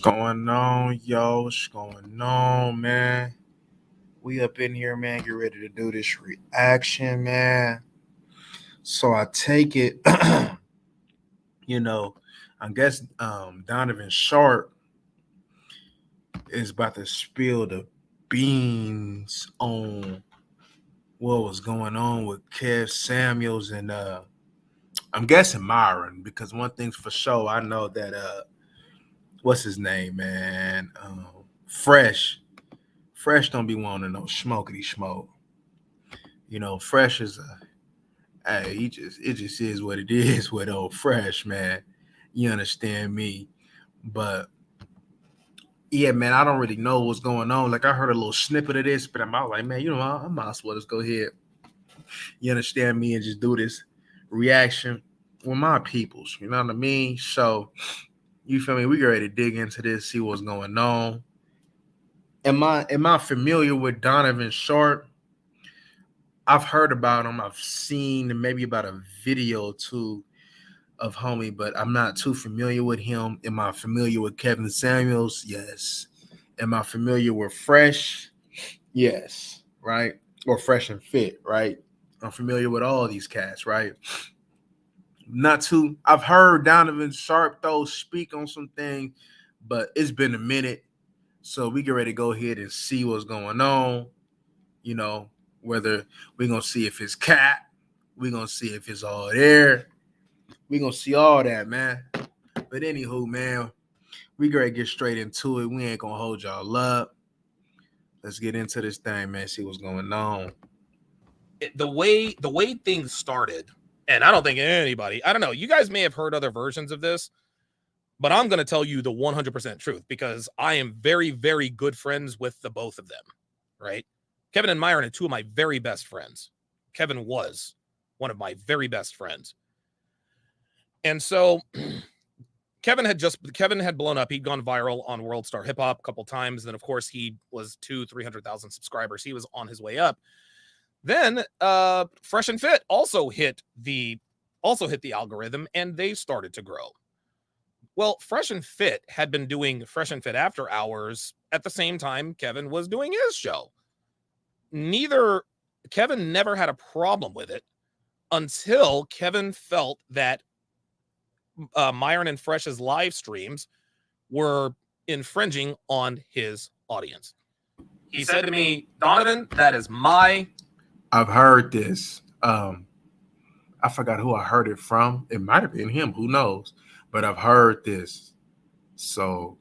Going on, yo? What's going on, man? We up in here, man. Get ready to do this reaction, man. So I take it, you know, I guess Donovan Sharp is about to spill the beans on what was going on with Kev Samuels and I'm guessing Myron, because one thing's for sure, I know that what's his name, man? Fresh. Fresh don't be wanting no smokety smoke. Fresh is he just it just is what it is with old Fresh, man. You understand me? But yeah, man, I don't really know what's going on. Like I heard a little snippet of this, but I'm out like, man, I might as well just go ahead. You understand me and just do this reaction with my peoples. You know what I mean? So you feel me? We get ready to dig into this, see what's going on. Am I familiar with Donovan Sharp? I've heard about him. I've seen maybe about a video or two of homie, but I'm not too familiar with him. Am I familiar with Kevin Samuels? Yes. Am I familiar with Fresh? Yes. Right? Or Fresh and Fit, right? I'm familiar with all these cats, right? Not too. I've heard Donovan Sharp though speak on some things, but it's been a minute. So we get ready to go ahead and see what's going on. Whether we're gonna see if it's cat, we're gonna see if it's all there. We're gonna see all that, man. But anywho, man, we gotta get straight into it. We ain't gonna hold y'all up. Let's get into this thing, man. See what's going on. The way things started, and I don't think anybody, I don't know, you guys may have heard other versions of this, but I'm going to tell you the 100% truth because I am very, very good friends with the both of them, right? Kevin and Myron are two of my very best friends. Kevin was one of my very best friends. And so Kevin had blown up. He'd gone viral on World Star Hip Hop a couple times. Then, of course, he was 300,000 subscribers. He was on his way up. Then Fresh and Fit also hit the algorithm, and they started to grow. Well, Fresh and Fit had been doing Fresh and Fit After Hours at the same time Kevin was doing his show. Kevin never had a problem with it until Kevin felt that Myron and Fresh's live streams were infringing on his audience. He said to me, Donovan, that is my... I've heard this. I forgot who I heard it from. It might have been him. Who knows? But I've heard this. So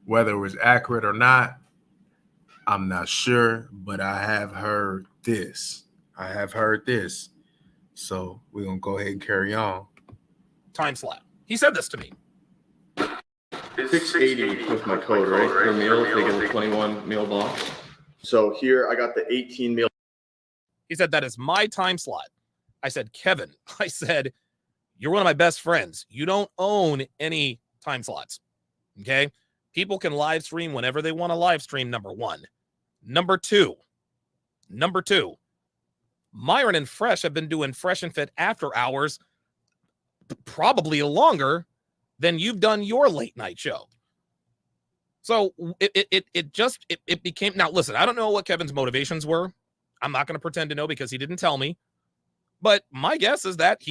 whether it was accurate or not, I'm not sure. But I have heard this. So we're going to go ahead and carry on. Time slap. He said this to me. 680 was my code, right? For meals, they get a 21 meal box. So here I got the 18 meal. He said, that is my time slot. I said, Kevin, you're one of my best friends. You don't own any time slots. Okay. People can live stream whenever they want to live stream. Number one. Number two, Myron and Fresh have been doing Fresh and Fit After Hours probably longer than you've done your late night show. So it became, now listen, I don't know what Kevin's motivations were. I'm not going to pretend to know because he didn't tell me. But my guess is that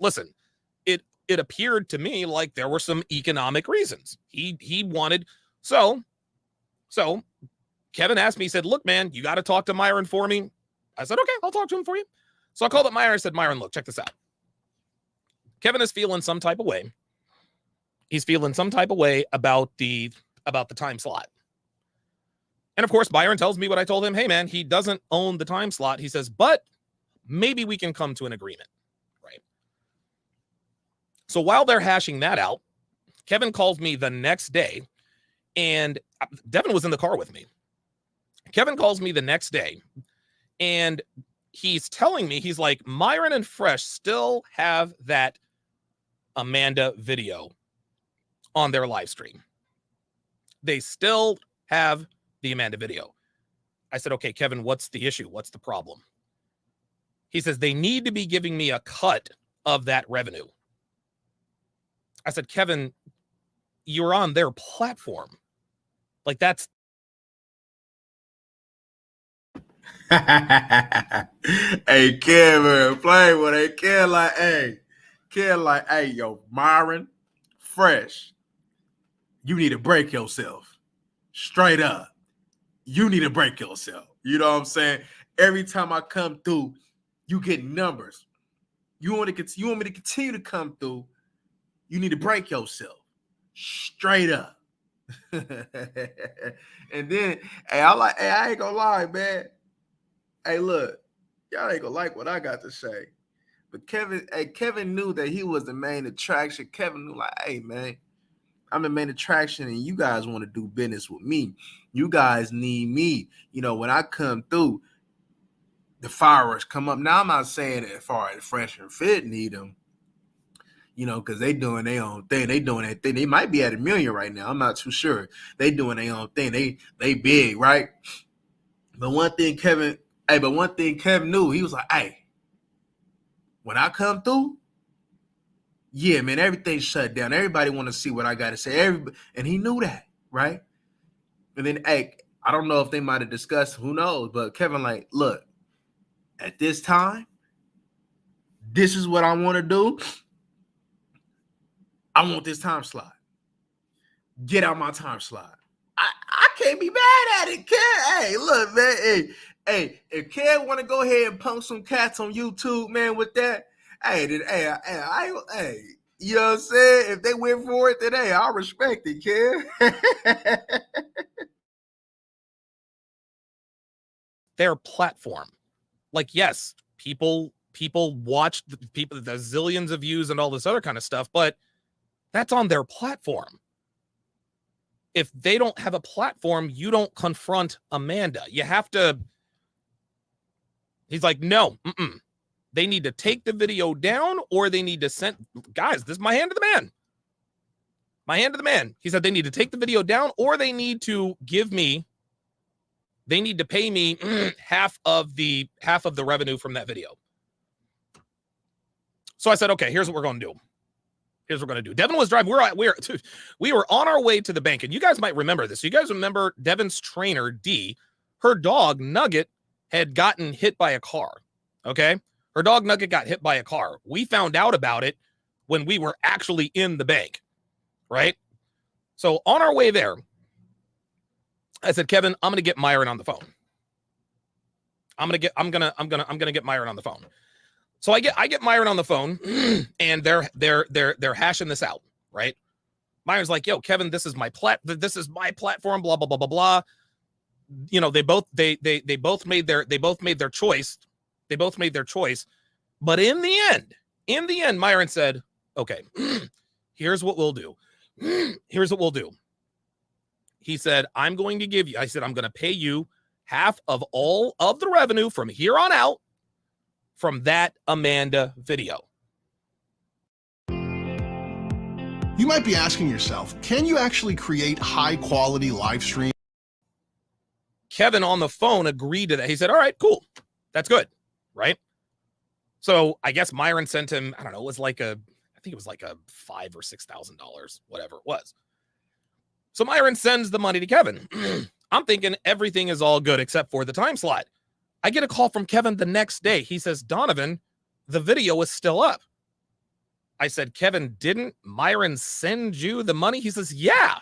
listen, it appeared to me like there were some economic reasons. He wanted, so Kevin asked me, he said, look, man, you got to talk to Myron for me. I said, okay, I'll talk to him for you. So I called up Myron. I said, Myron, look, check this out. Kevin is feeling some type of way. He's feeling some type of way about the time slot. And of course, Myron tells me what I told him. Hey, man, he doesn't own the time slot. He says, but maybe we can come to an agreement, right? So while they're hashing that out, Kevin calls me the next day, and Devin was in the car with me. Kevin calls me the next day, and he's telling me, he's like, Myron and Fresh still have that Amanda video on their live stream. They still have the Amanda video. I said, okay, Kevin, what's the issue? What's the problem? He says, they need to be giving me a cut of that revenue. I said, Kevin, you're on their platform. Like that's hey, Kevin, play with it. Kid like, hey, yo, Myron, fresh. You need to break yourself. Straight up. You need to break yourself. You know what I'm saying? Every time I come through, you get numbers. You want me to continue to come through, you need to break yourself. Straight up. And then, I ain't gonna lie, man. Hey, look, y'all ain't gonna like what I got to say. But Kevin knew that he was the main attraction. Kevin knew, like, hey, man, I'm the main attraction, and you guys want to do business with me. You guys need me. You know, when I come through, the fireworks come up. Now, I'm not saying that as far as Fresh and Fit need them, you know, because they doing their own thing. They doing their thing. They might be at 1 million right now. I'm not too sure. They doing their own thing. They big, right? But one thing Kevin knew, he was like, hey, when I come through, yeah, man, everything's shut down. Everybody want to see what I got to say. And he knew that, right? And then, hey, I don't know if they might have discussed, who knows, but Kevin, like, look, at this time, this is what I want to do. I want this time slot. Get out my time slot. I can't be mad at it, Kev. Hey, look, man. Hey, if Kev want to go ahead and pump some cats on YouTube, man, with that, hey, you know what I'm saying? If they went for it, then hey, I respect it, Kev. their platform. Like, yes, people watch the zillions of views and all this other kind of stuff, but that's on their platform. If they don't have a platform, you don't confront Amanda. You have to. He's like, no, they need to take the video down, or they need to send. Guys, this is my hand to the man. My hand to the man. He said they need to take the video down, or they need to give me. They need to pay me half of the revenue from that video. So I said, okay, here's what we're going to do. Here's what we're going to do. Devin was driving. We were on our way to the bank, and you guys might remember this. You guys remember Devin's trainer, D, her dog, Nugget, had gotten hit by a car. Okay? Her dog, Nugget, got hit by a car. We found out about it when we were actually in the bank, right? So on our way there, I said, Kevin, I'm going to get Myron on the phone. I'm going to get Myron on the phone. So I get Myron on the phone, and they're hashing this out, right? Myron's like, "Yo, Kevin, this is my platform, blah blah blah blah blah." You know, they both made their choice. They both made their choice, but in the end, Myron said, "Okay, here's what we'll do. Here's what we'll do." He said, "I'm going to give you." I said, "I'm going to pay you half of all of the revenue from here on out." From that Amanda video. You might be asking yourself, can you actually create high quality live stream? Kevin on the phone agreed to that. He said, all right, cool. That's good. Right. So I guess Myron sent him, I don't know, I think it was like a $5,000 or $6,000, whatever it was. So Myron sends the money to Kevin. I'm thinking everything is all good except for the time slot. I get a call from Kevin the next day. He says, Donovan, the video is still up. I said, Kevin, didn't Myron send you the money? He says, yeah.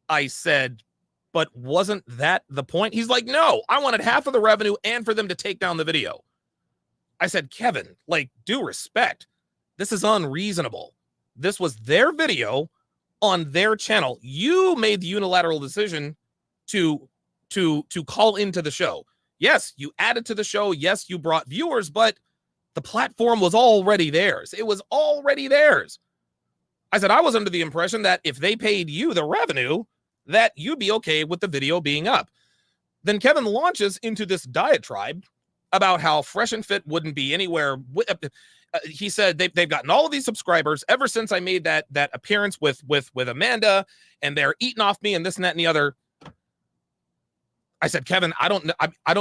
I said, but wasn't that the point? He's like, no, I wanted half of the revenue and for them to take down the video. I said, Kevin, like, due respect. This is unreasonable. This was their video on their channel. You made the unilateral decision to call into the show. Yes, you added to the show. Yes, you brought viewers, but the platform was already theirs. It was already theirs. I said, I was under the impression that if they paid you the revenue, that you'd be okay with the video being up. Then Kevin launches into this diatribe about how Fresh and Fit wouldn't be anywhere. He said they've gotten all of these subscribers ever since I made that appearance with Amanda, and they're eating off me and this and that and the other. I said, Kevin, I don't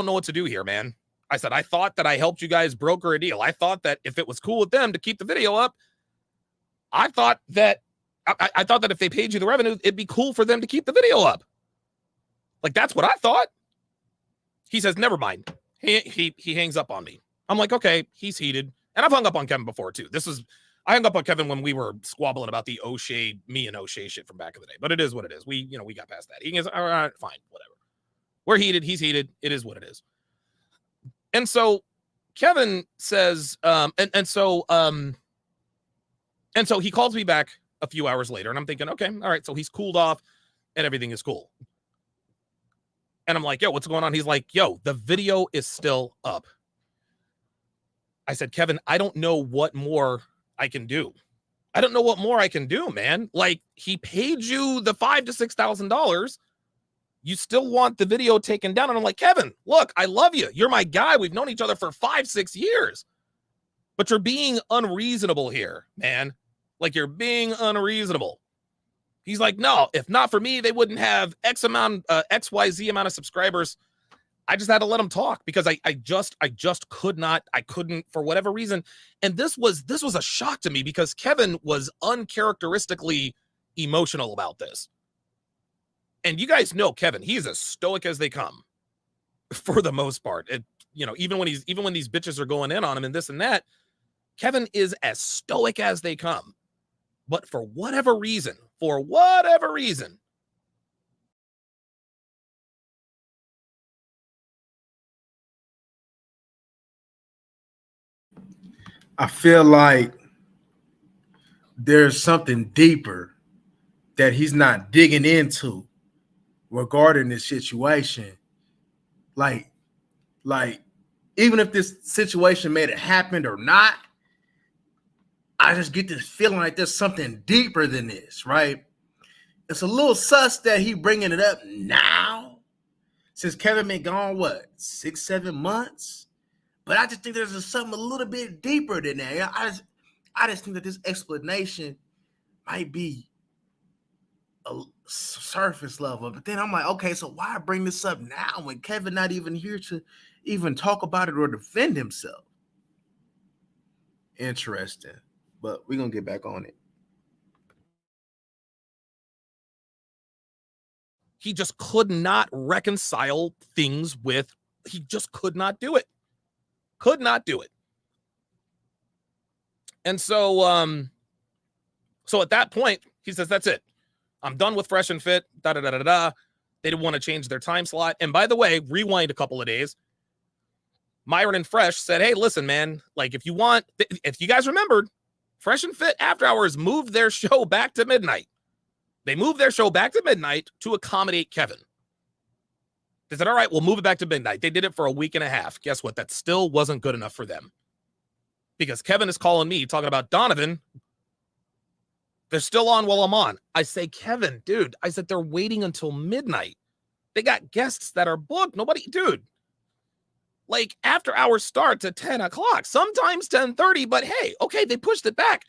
know what to do here, man. I said, I thought that I helped you guys broker a deal. I thought that if it was cool with them to keep the video up, I thought that I thought that if they paid you the revenue, it'd be cool for them to keep the video up. Like, that's what I thought. He says, never mind. He hangs up on me. I'm like, okay, he's heated. And I've hung up on Kevin before too. I hung up on Kevin when we were squabbling about the O'Shea, me and O'Shea shit from back in the day. But it is what it is. We got past that. He goes, all right, fine, whatever. We're heated. He's heated. It is what it is. And so Kevin says, and so he calls me back a few hours later, and I'm thinking, okay, all right, so he's cooled off and everything is cool. And I'm like, yo, what's going on? He's like, yo, the video is still up. I said, Kevin, I don't know what more I can do. I don't know what more I can do, man. Like, he paid you the $5,000 to $6,000. You still want the video taken down. And I'm like, Kevin, look, I love you. You're my guy. We've known each other for 5-6 years. But you're being unreasonable here, man. Like, you're being unreasonable. He's like, no, if not for me, they wouldn't have XYZ amount of subscribers. I just had to let him talk because I just couldn't for whatever reason. And this was a shock to me because Kevin was uncharacteristically emotional about this. And you guys know Kevin, he's as stoic as they come for the most part. And, even when these bitches are going in on him and this and that, Kevin is as stoic as they come. But for whatever reason, I feel like there's something deeper that he's not digging into regarding this situation. Like even if this situation made it happen or not, I just get this feeling like there's something deeper than this, right? It's a little sus that he bringing it up now, since Kevin been gone, 6-7 months? But I just think there's something a little bit deeper than that. I just think that this explanation might be a surface level. But then I'm like, okay, so why bring this up now when Kevin not even here to even talk about it or defend himself? Interesting. But we're going to get back on it. he just could not reconcile things with, he just could not do it. Could not do it. And so, so at that point, he says, that's it. I'm done with Fresh and Fit. Da da da da da. They didn't want to change their time slot. And by the way, rewind a couple of days. Myron and Fresh said, hey, listen, man, like if you want, if you guys remembered, Fresh and Fit After Hours moved their show back to midnight. They moved their show back to midnight to accommodate Kevin. They said, all right, we'll move it back to midnight. They did it for a week and a half. Guess what? That still wasn't good enough for them. Because Kevin is calling me talking about Donovan. They're still on while I'm on. I say, Kevin, dude, I said, they're waiting until midnight. They got guests that are booked. Nobody, dude. Like, after hours starts at 10 o'clock, sometimes 10:30, but hey, okay, they pushed it back.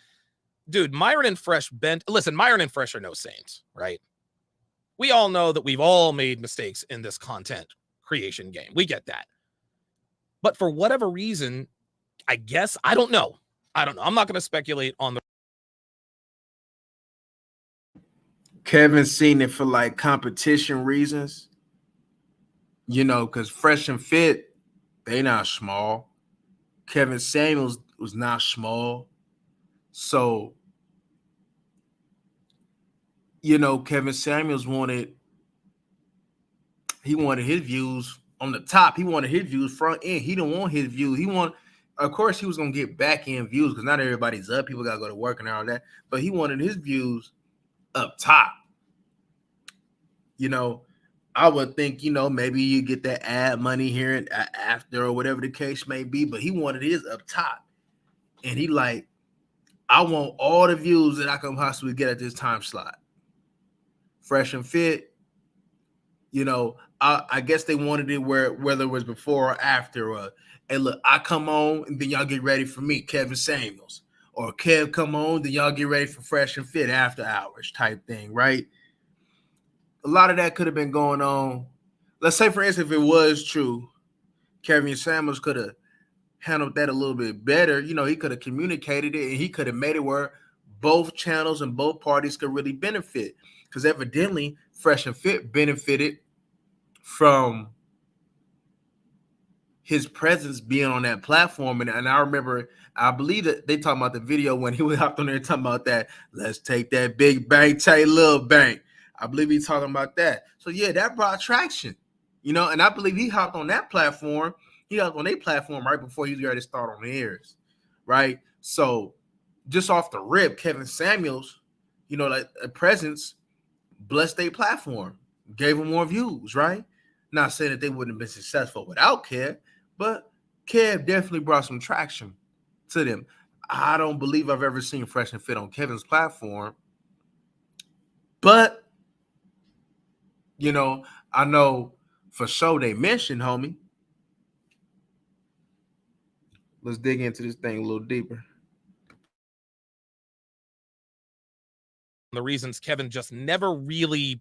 Dude, Myron and Fresh bent. Listen, Myron and Fresh are no saints, right? We all know that we've all made mistakes in this content creation game. We get that. But for whatever reason, I guess, I don't know. I'm not going to speculate on the. Kevin seen it for like competition reasons, you know, because Fresh and Fit, they not small. Kevin Samuels was not small. So, you know, Kevin Samuels wanted his views on the top. He wanted his views front end. He didn't want his views. Of course, he was going to get back end views because not everybody's up. People got to go to work and all that. But he wanted his views up top. You know, I would think, you know, maybe you get that ad money here and after or whatever the case may be, but he wanted his up top. And he like, I want all the views that I can possibly get at this time slot. Fresh and Fit, you know, I guess they wanted it whether it was before or after. Hey, look, I come on and then y'all get ready for me, Kevin Samuels. Or Kev come on, then y'all get ready for Fresh and Fit After Hours type thing, right? A lot of that could have been going on. Let's say, for instance, if it was true, Kevin Samuels could have handled that a little bit better. You know, he could have communicated it and he could have made it where both channels and both parties could really benefit, because evidently Fresh and Fit benefited from his presence being on that platform. And I remember, I believe that they talking about the video when he was hopped on there talking about that, let's take that big bank, take little bank. I believe he's talking about that. So yeah, that brought traction, you know, and I believe he hopped on that platform. He hopped on their platform right before he was ready to start on theirs, right? So just off the rip, Kevin Samuels, you know, like a presence, blessed their platform, gave them more views, right? Not saying that they wouldn't have been successful without Kev, but Kev definitely brought some traction to them. I don't believe I've ever seen Fresh and Fit on Kevin's platform, but you know, I know for sure they mentioned, homie. Let's dig into this thing a little deeper. The reasons Kevin never really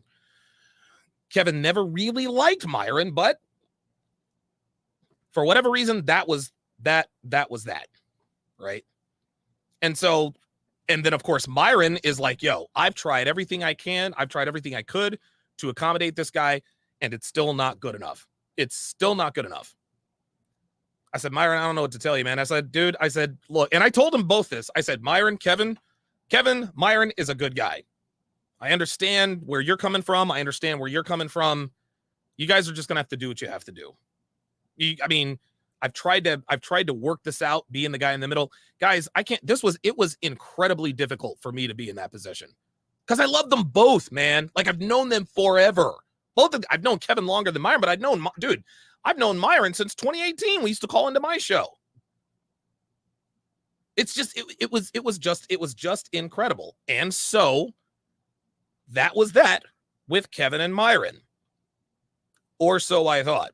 liked Myron, but for whatever reason, that was that, right? And so, and then of course, Myron is like, yo, I've tried everything I can. I've tried everything I could to accommodate this guy, and it's still not good enough. It's still not good enough. I said, Myron, I don't know what to tell you, man. I said, dude, I said, look, and I told him both this. I said, Myron, Kevin, Myron is a good guy. I understand where you're coming from. I understand where you're coming from. You guys are just going to have to do what you have to do. I mean, I've tried to work this out, being the guy in the middle. Guys, I can't, it was incredibly difficult for me to be in that position because I love them both, man. Like, I've known them forever. I've known Kevin longer than Myron, but I've known Myron since 2018. We used to call into my show. It's just, it was just incredible. And so that was that with Kevin and Myron, or so I thought.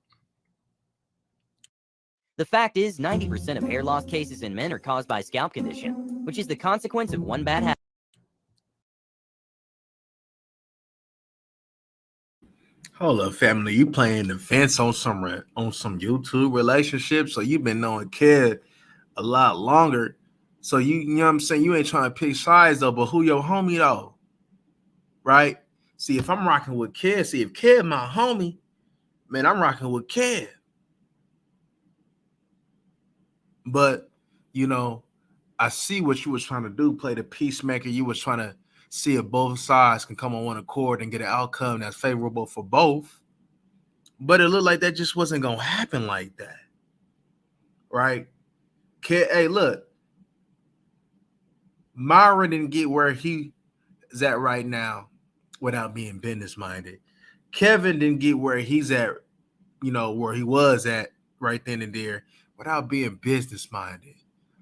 The fact is, 90% of hair loss cases in men are caused by scalp condition, which is the consequence of one bad habit. Hold up, family. You playing the fence on some YouTube relationships, so you've been knowing Kev a lot longer. So you know what I'm saying? You ain't trying to pick sides though, but who your homie though? Right? See, if I'm rocking with Kev, if Kev my homie, man, I'm rocking with Kev. But, you know, I see what you was trying to do, play the peacemaker. You was trying to see if both sides can come on one accord and get an outcome that's favorable for both. But it looked like that just wasn't going to happen like that. Right? Hey, look. Myron didn't get where he is at right now without being business-minded. Kevin didn't get where he's at, you know, where he was at right then and there without being business-minded.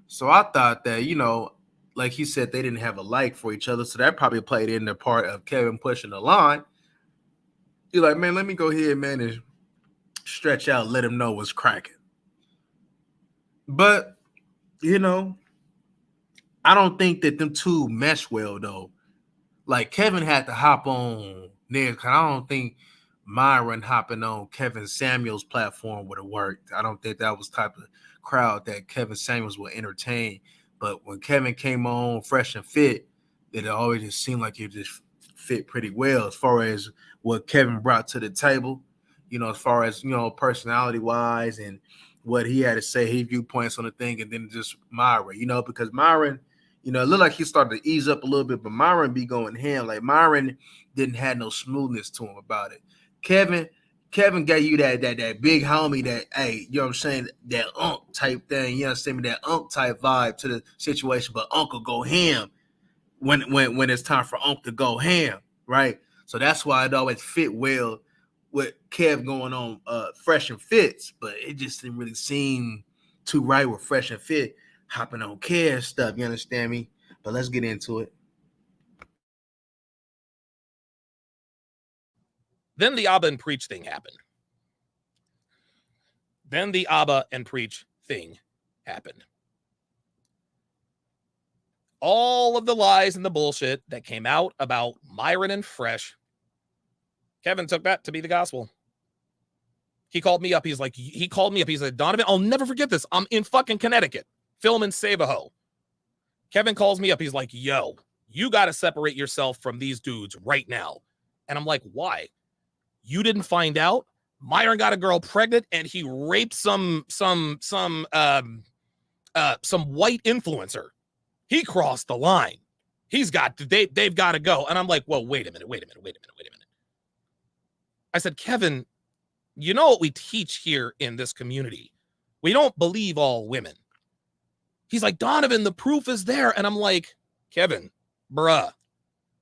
So I thought that, you know, like he said, they didn't have a like for each other. So that probably played in the part of Kevin pushing the line. You're like, man, let me go ahead, man, and stretch out, let him know what's cracking. But, you know, I don't think that them two mesh well, though. Like, Kevin had to hop on there, because I don't think Myron hopping on Kevin Samuels' platform would have worked. I don't think that was the type of crowd that Kevin Samuels would entertain. But when Kevin came on Fresh and Fit, it always just seemed like it just fit pretty well as far as what Kevin brought to the table, you know, as far as, you know, personality-wise and what he had to say, his viewpoints on the thing, and then just Myron, you know, because Myron, you know, it looked like he started to ease up a little bit, but Myron be going ham. Like, Myron didn't have no smoothness to him about it. Kevin gave you that big homie, that, hey, you know what I'm saying, that unk type thing, you understand me, that unk type vibe to the situation, but Uncle go ham when it's time for Unc to go ham, right? So that's why it always fit well with Kev going on Fresh and Fits, but it just didn't really seem too right with Fresh and Fit hopping on Kev stuff, you understand me? But let's get into it. Then the Abba and Preach thing happened. All of the lies and the bullshit that came out about Myron and Fresh, Kevin took that to be the gospel. He called me up. He said, Donovan, I'll never forget this. I'm in fucking Connecticut, filming Save-A-Ho. Kevin calls me up. He's like, yo, You got to separate yourself from these dudes right now. And I'm like, why? You didn't find out? Myron got a girl pregnant and he raped some white influencer. He crossed the line. They've got to go. And I'm like, well, wait a minute. I said, Kevin, you know what we teach here in this community? We don't believe all women. He's like, Donovan, the proof is there. And I'm like, Kevin, bruh,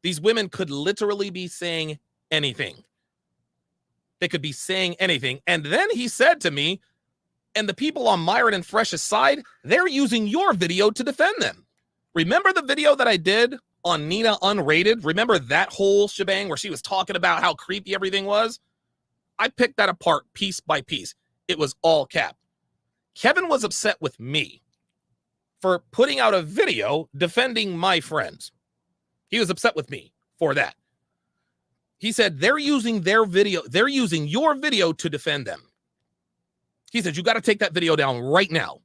these women could literally be saying anything. They could be saying anything. And then he said to me, and the people on Myron and Fresh's side, they're using your video to defend them. Remember the video that I did on Nina Unrated? Remember that whole shebang where she was talking about how creepy everything was? I picked that apart piece by piece. It was all cap. Kevin was upset with me for putting out a video defending my friends. He was upset with me for that. He said, they're using your video to defend them. He said, you got to take that video down right now.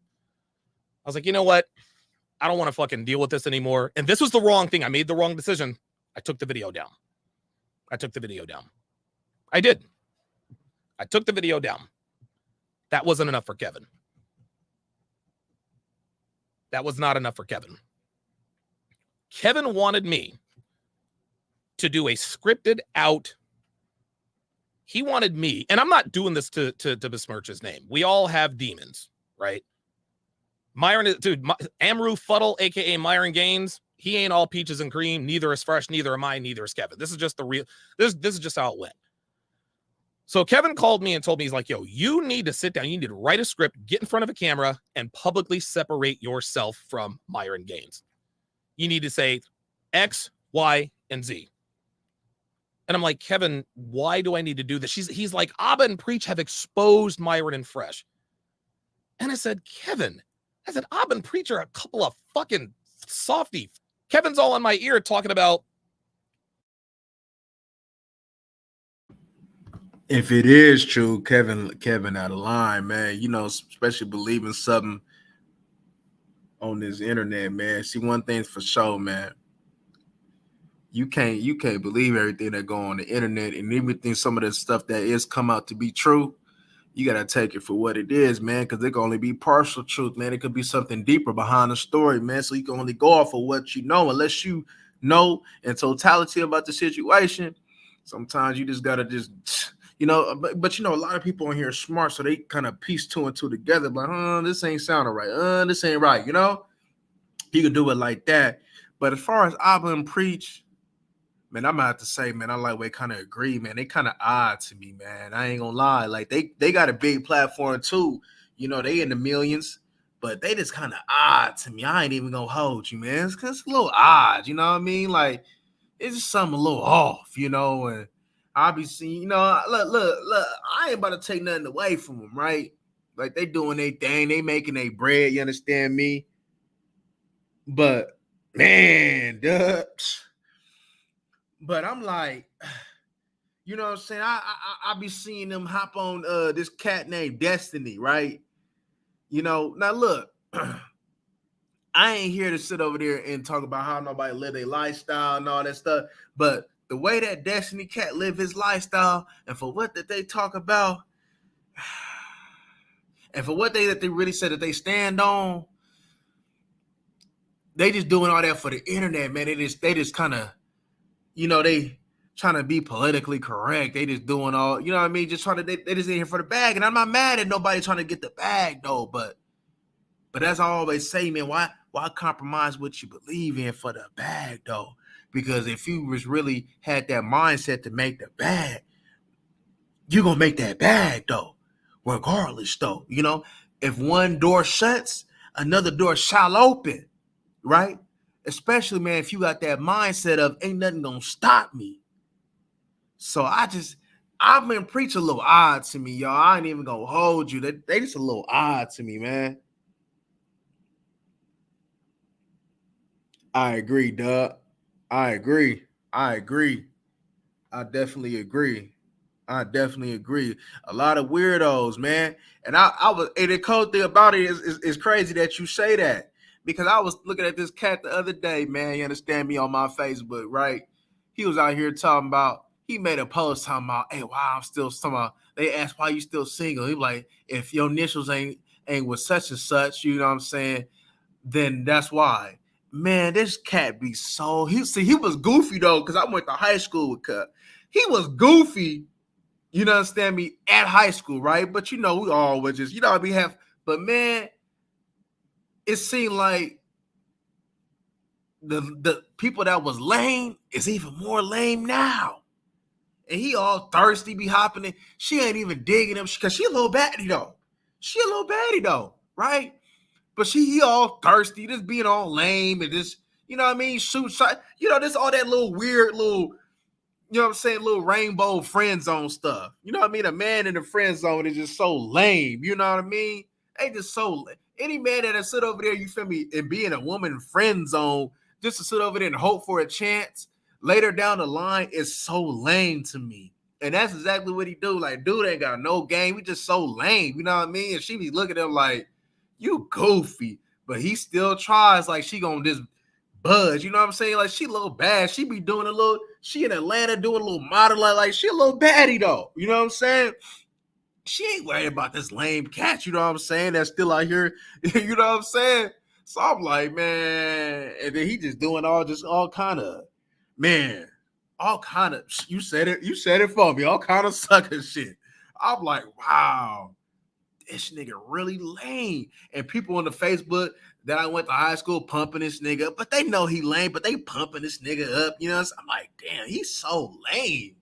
I was like, you know what? I don't want to fucking deal with this anymore. And this was the wrong thing. I made the wrong decision. I took the video down. I did. I took the video down. That wasn't enough for Kevin. That was not enough for Kevin. Kevin wanted me to do a scripted out. He wanted me, and I'm not doing this to besmirch his name. We all have demons, right? Myron is, dude, Amru Fuddle, aka Myron Gaines, he ain't all peaches and cream. Neither is Fresh, neither am I, neither is Kevin. This is just the real, this is just how it went. So Kevin called me and told me, he's like, yo, you need to sit down. You need to write a script, get in front of a camera, and publicly separate yourself from Myron Gaines. You need to say X, Y, and Z. And I'm like, Kevin, why do I need to do this? He's like, Abba and Preach have exposed Myron and Fresh. And I said, Kevin, Abba and Preach are a couple of fucking softy. Kevin's all in my ear talking about. If it is true, Kevin out of line, man. You know, especially believing something on this internet, man. See, one thing's for sure, man. You can't believe everything that go on the internet, and even think some of the stuff that is come out to be true. You gotta take it for what it is, man, because it can only be partial truth, man. It could be something deeper behind the story, man. So you can only go off of what you know, unless you know in totality about the situation. Sometimes you just gotta you know, but you know, a lot of people on here are smart, so they kind of piece two and two together. Like, this ain't sounding right. This ain't right. You know, you can do it like that. But as far as Abba and Preach, man, I'm about to say, man, I like we kind of agree, man. They kind of odd to me, man. I ain't gonna lie. Like they got a big platform too. You know, they in the millions, but they just kind of odd to me. I ain't even gonna hold you, man. It's a little odd. You know what I mean? Like it's just something a little off, you know. And I'll be seeing, you know, look. I ain't about to take nothing away from them, right? Like they doing their thing, they making their bread. You understand me? But man, duh. But I'm like, you know what I'm saying? I be seeing them hop on this cat named Destiny, right? You know, now look, I ain't here to sit over there and talk about how nobody live their lifestyle and all that stuff. But the way that Destiny Cat live his lifestyle, and for what that they talk about, and for what that they really said that they stand on, they just doing all that for the internet, man. They just kind of, you know, they trying to be politically correct. They just doing all, you know what I mean? Just trying to, they just in here for the bag. And I'm not mad at nobody trying to get the bag though, but as I always say, man, why compromise what you believe in for the bag though? Because if you was really had that mindset to make the bag, you're going to make that bag though, regardless though. You know, if one door shuts, another door shall open, right? Especially, man, if you got that mindset of ain't nothing going to stop me. So I've been preaching a little odd to me, y'all. I ain't even going to hold you. They just a little odd to me, man. I agree, Doug. I agree. I definitely agree. A lot of weirdos, man. And and the cool thing about it is crazy that you say that, because I was looking at this cat the other day, man. You understand me, on my Facebook, right? He was out here talking about, he made a post talking about, hey, why I'm still talking about, they asked why you still single. He like, if your initials ain't with such and such, you know what I'm saying, then that's why. Man, this cat be so, he was goofy though, because I went to high school with Cut. He was goofy, you know, understand me, at high school, right? But you know, we all was just, you know, we have, but man, it seemed like the people that was lame is even more lame now. And he all thirsty, be hopping in. She ain't even digging him because she a little baddie though. Right? But he all thirsty, just being all lame and just, you know what I mean, shoot shot. You know, this all that little weird little, you know what I'm saying, little rainbow friend zone stuff. You know what I mean? A man in the friend zone is just so lame. You know what I mean? They just so, any man that sit over there, you feel me, and be in a woman friend zone just to sit over there and hope for a chance later down the line is so lame to me. And that's exactly what he do. Like, dude ain't got no game. He just so lame. You know what I mean? And she be looking at him like, you goofy. But he still tries like she gonna just buzz. You know what I'm saying? Like, she a little bad. She be doing a little, she in Atlanta doing a little modeling. Like, she a little baddie though. You know what I'm saying? She ain't worried about this lame cat. You know what I'm saying? That's still out here. You know what I'm saying? So I'm like, man. And then he just doing all kind of, man, all kind of, you said it for me, all kind of sucker shit. I'm like, wow, this nigga really lame. And people on the Facebook that I went to high school pumping this nigga up, but they know he lame, but they pumping this nigga up, you know what I'm saying? I'm like, damn, he's so lame.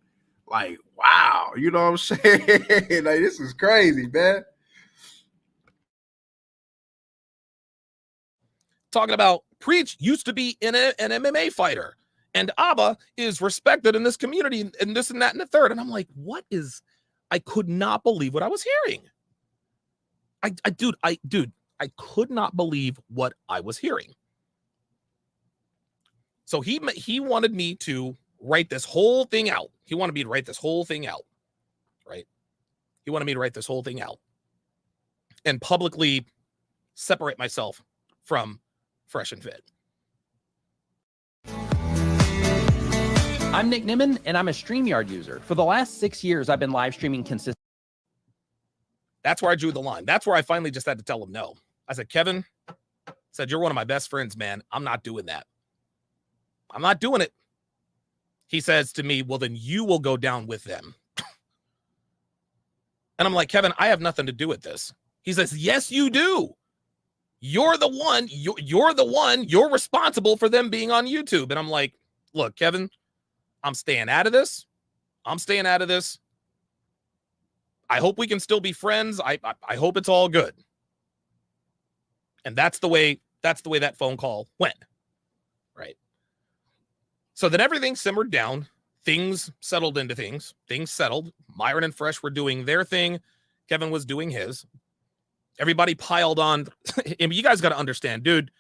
Like, wow, you know what I'm saying? Like, this is crazy, man. Talking about Preach used to be an MMA fighter, and Abba is respected in this community, and this and that and the third. And I'm like, I could not believe what I was hearing. I could not believe what I was hearing. So he wanted me to write this whole thing out. He wanted me to write this whole thing out, right? He wanted me to write this whole thing out and publicly separate myself from Fresh and Fit. I'm Nick Nimmin, and I'm a StreamYard user. For the last 6 years, I've been live streaming consistently. That's where I drew the line. That's where I finally just had to tell him no. I said, Kevin, you're one of my best friends, man. I'm not doing that. I'm not doing it. He says to me, well, then you will go down with them. And I'm like, Kevin, I have nothing to do with this. He says, yes, you do. You're the one. You're the one. You're responsible for them being on YouTube. And I'm like, look, Kevin, I'm staying out of this. I hope we can still be friends. I hope it's all good. And that's the way that phone call went. Right. So then everything simmered down. Things settled into things. Things settled. Myron and Fresh were doing their thing. Kevin was doing his. Everybody piled on. And you guys got to understand, dude,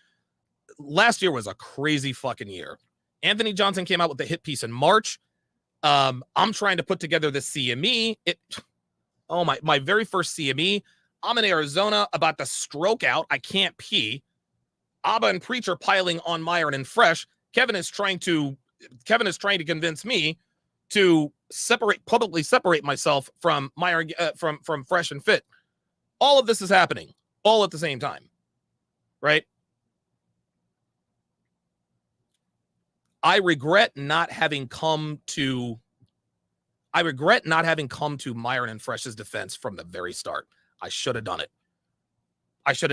last year was a crazy fucking year. Anthony Johnson came out with the hit piece in March. I'm trying to put together the CME. My very first CME. I'm in Arizona about to stroke out. I can't pee. Abba and Preach are piling on Myron and Fresh. Kevin is trying to convince me to publicly separate myself from Myron, from Fresh and Fit. All of this is happening all at the same time, right? I regret not having come to Myron and Fresh's defense from the very start. I should have done it.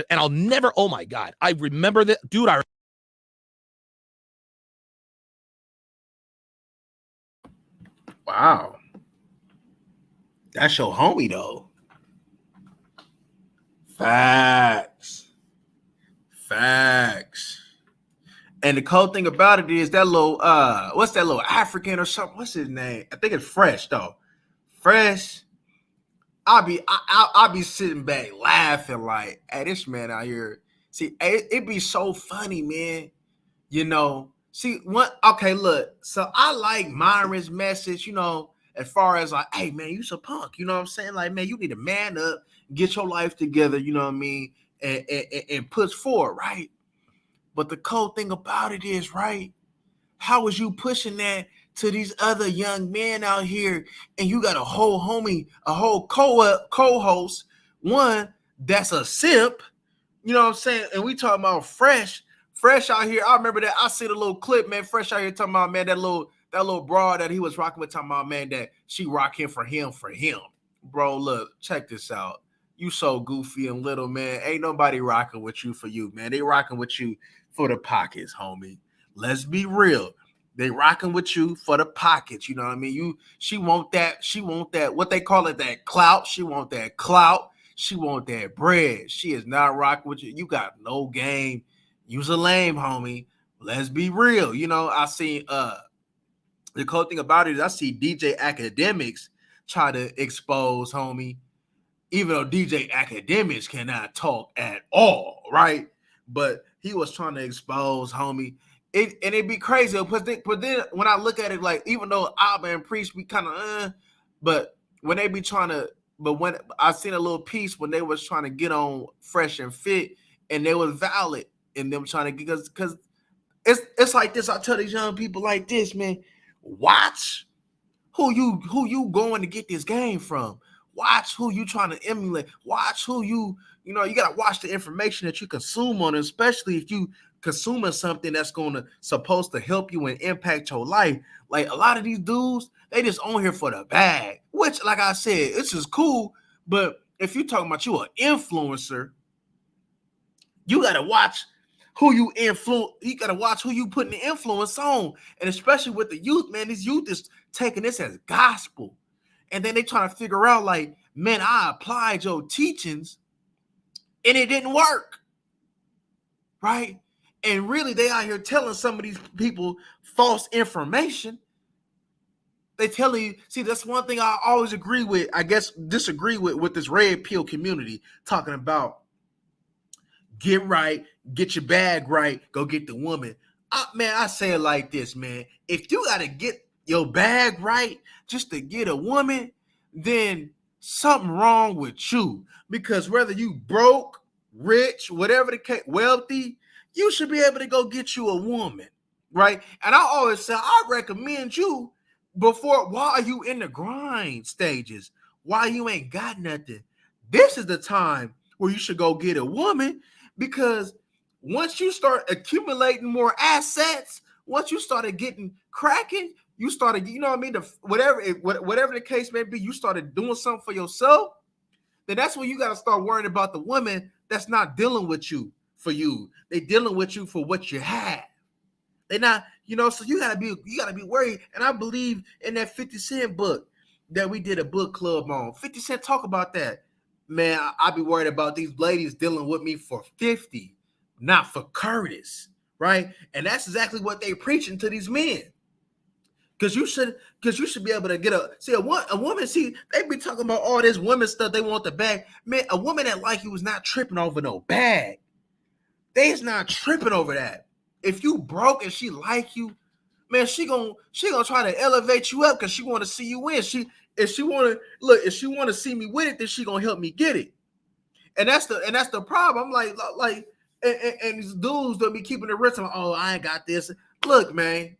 And I'll never, oh my God, I remember that, dude. Wow. That's your homie though. Facts. And the cool thing about it is that little what's that little African or something? What's his name? I think it's Fresh though. Fresh. I'll be sitting back laughing like, hey, this man out here. See, it be so funny, man. You know, see what? Okay, look. So I like Myron's message, you know, as far as like, hey man, you's a punk. You know what I'm saying? Like, man, you need to man up, get your life together. You know what I mean? And push forward, right? But the cold thing about it is, right? How is you pushing that to these other young men out here, and you got a whole homie, a whole co-host, one that's a simp, you know what I'm saying? And we talking about Fresh out here. I remember that. I see the little clip, man. Fresh out here talking about, man, that little broad that he was rocking with, talking about, man, that she rocking for him. Bro, look, check this out. You so goofy and little, man. Ain't nobody rocking with you for you, man. They rocking with you for the pockets, homie. Let's be real. They rocking with you for the pockets. You know what I mean? She want that, what they call it, that clout. She want that clout. She want that bread. She is not rocking with you. You got no game. You's a lame, homie. Let's be real. You know, I seen the cool thing about it is I see DJ Academics try to expose, homie, even though DJ Academics cannot talk at all, right? But he was trying to expose, homie. It'd be crazy. But then when I look at it, like, even though Abba and Priest be kind of but when they be trying to, but when I seen a little piece when they was trying to get on Fresh and Fit, and they was valid in them trying to, because it's like this. I tell these young people like this, man, watch who you going to get this game from. Watch who you trying to emulate. Watch who you got to watch the information that you consume on, especially if you consuming something that's supposed to help you and impact your life. Like, a lot of these dudes, they just on here for the bag, which, like I said, it's just cool. But if you're talking about you an influencer, you got to watch who you influence. You got to watch who you putting the influence on. And especially with the youth, man, this youth is taking this as gospel. And then they trying to figure out, like, man, I applied your teachings and it didn't work. Right? And really, they out here telling some of these people false information. They telling you, see, that's one thing I always disagree with this red pill community, talking about get right, get your bag right, go get the woman. Man, I say it like this, man. If you got to get your bag right just to get a woman, then something wrong with you. Because whether you broke, rich, whatever the case, wealthy, you should be able to go get you a woman, right? And I always say, I recommend you while you in the grind stages, while you ain't got nothing. This is the time where you should go get a woman, because once you start accumulating more assets, once you started getting cracking, you started, you know what I mean, whatever the case may be, you started doing something for yourself, then that's when you got to start worrying about the woman that's not dealing with you for you. They dealing with you for what you have. They not, so you gotta be worried. And I believe in that 50 Cent book that we did a book club on. 50 Cent talk about that. Man, I be worried about these ladies dealing with me for 50, not for Curtis, right? And that's exactly what they preaching to these men. Because you should be able to get a woman. See, they be talking about all this women stuff. They want the bag. Man, a woman that like you is not tripping over no bag. They is not tripping over that. If you broke and she like you, man, she gonna try to elevate you up because she want to see you win. If she want to see me with it, then she gonna help me get it. And that's the problem. I'm like, and these dudes that be keeping it rich. Oh, I ain't got this. Look, man.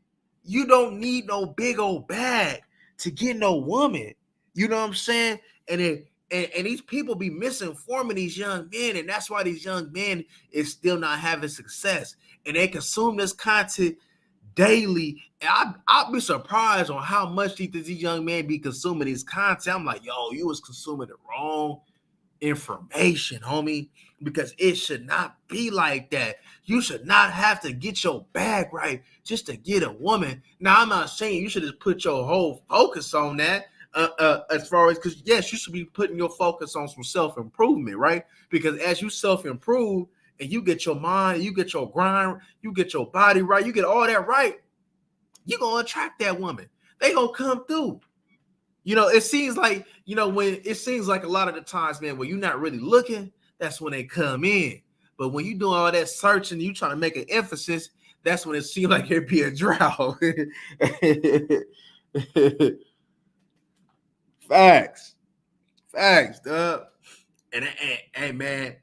You don't need no big old bag to get no woman. You know what I'm saying? And these people be misinforming these young men, and that's why these young men is still not having success. And they consume this content daily. And I'll be surprised on how much these young men be consuming this content. I'm like, yo, you was consuming the wrong information, homie, because it should not be like that. You should not have to get your bag right just to get a woman. Now, I'm not saying you should just put your whole focus on that, as far as, because yes, you should be putting your focus on some self-improvement, right? Because as you self-improve and you get your mind, you get your grind, you get your body right, you get all that right, you're gonna attract that woman. They gonna come through. It seems like, a lot of the times, man, when you're not really looking, that's when they come in. But when you doing all that searching, you trying to make an emphasis, that's when it seems like it'd be a drought. Facts, dog. And man,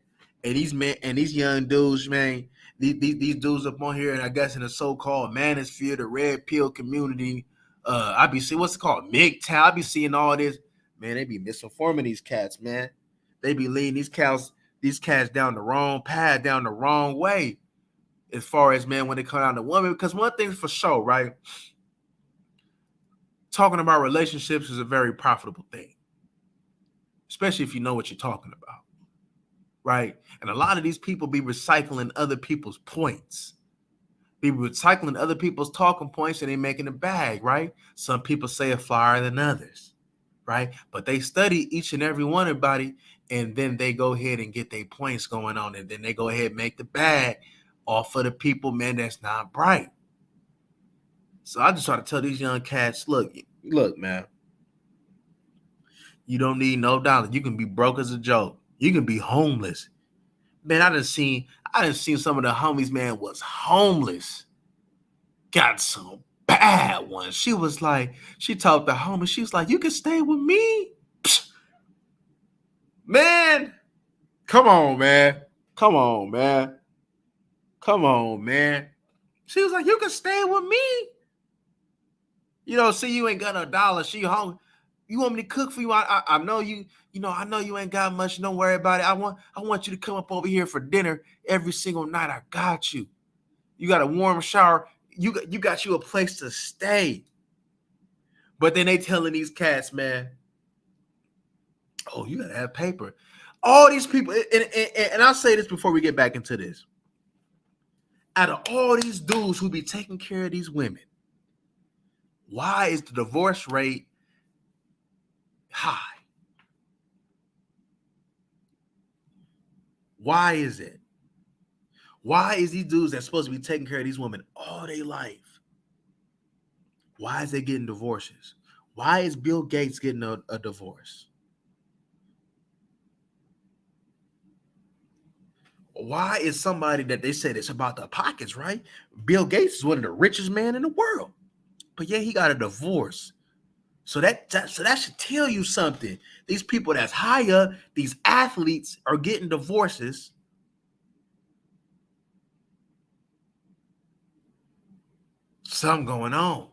And these young dudes, man, these dudes up on here, and I guess in the so-called manosphere, the red pill community, I be seeing what's it called, MGTOW. I be seeing all this, man. They be misinforming these cats, man. They be leading these cats down the wrong path, down the wrong way, as far as, man, when they come down to women. Because one thing's for sure, right? Talking about relationships is a very profitable thing, especially if you know what you're talking about. Right. And a lot of these people be recycling other people's points, be recycling other people's talking points, and they making a bag. Right. Some people say it flyer than others. Right. But they study each and every one of body, and then they go ahead and get their points going on. And then they go ahead and make the bag off of the people, man, that's not bright. So I just try to tell these young cats, look, man, you don't need no dollar. You can be broke as a joke. You can be homeless. Man, I done seen some of the homies, man, was homeless. Got some bad ones. She was like, she told the homie, she was like, you can stay with me. Psst. Man, come on, man. Come on, man. Come on, man. She was like, you can stay with me. You know, see, you ain't got a dollar. She home. You want me to cook for you? I know you. You know, I know you ain't got much. Don't worry about it. I want you to come up over here for dinner every single night. I got you. You got a warm shower. You got you a place to stay. But then they telling these cats, man, oh, you gotta have paper. All these people, and I'll say this before we get back into this. Out of all these dudes who be taking care of these women, why is the divorce rate high? Why is it? Why is these dudes that's supposed to be taking care of these women all their life? Why is they getting divorces? Why is Bill Gates getting a divorce? Why is somebody that they said it's about the pockets, right? Bill Gates is one of the richest men in the world, but yeah, he got a divorce. So that should tell you something. These people that's high up, these athletes are getting divorces. Something going on.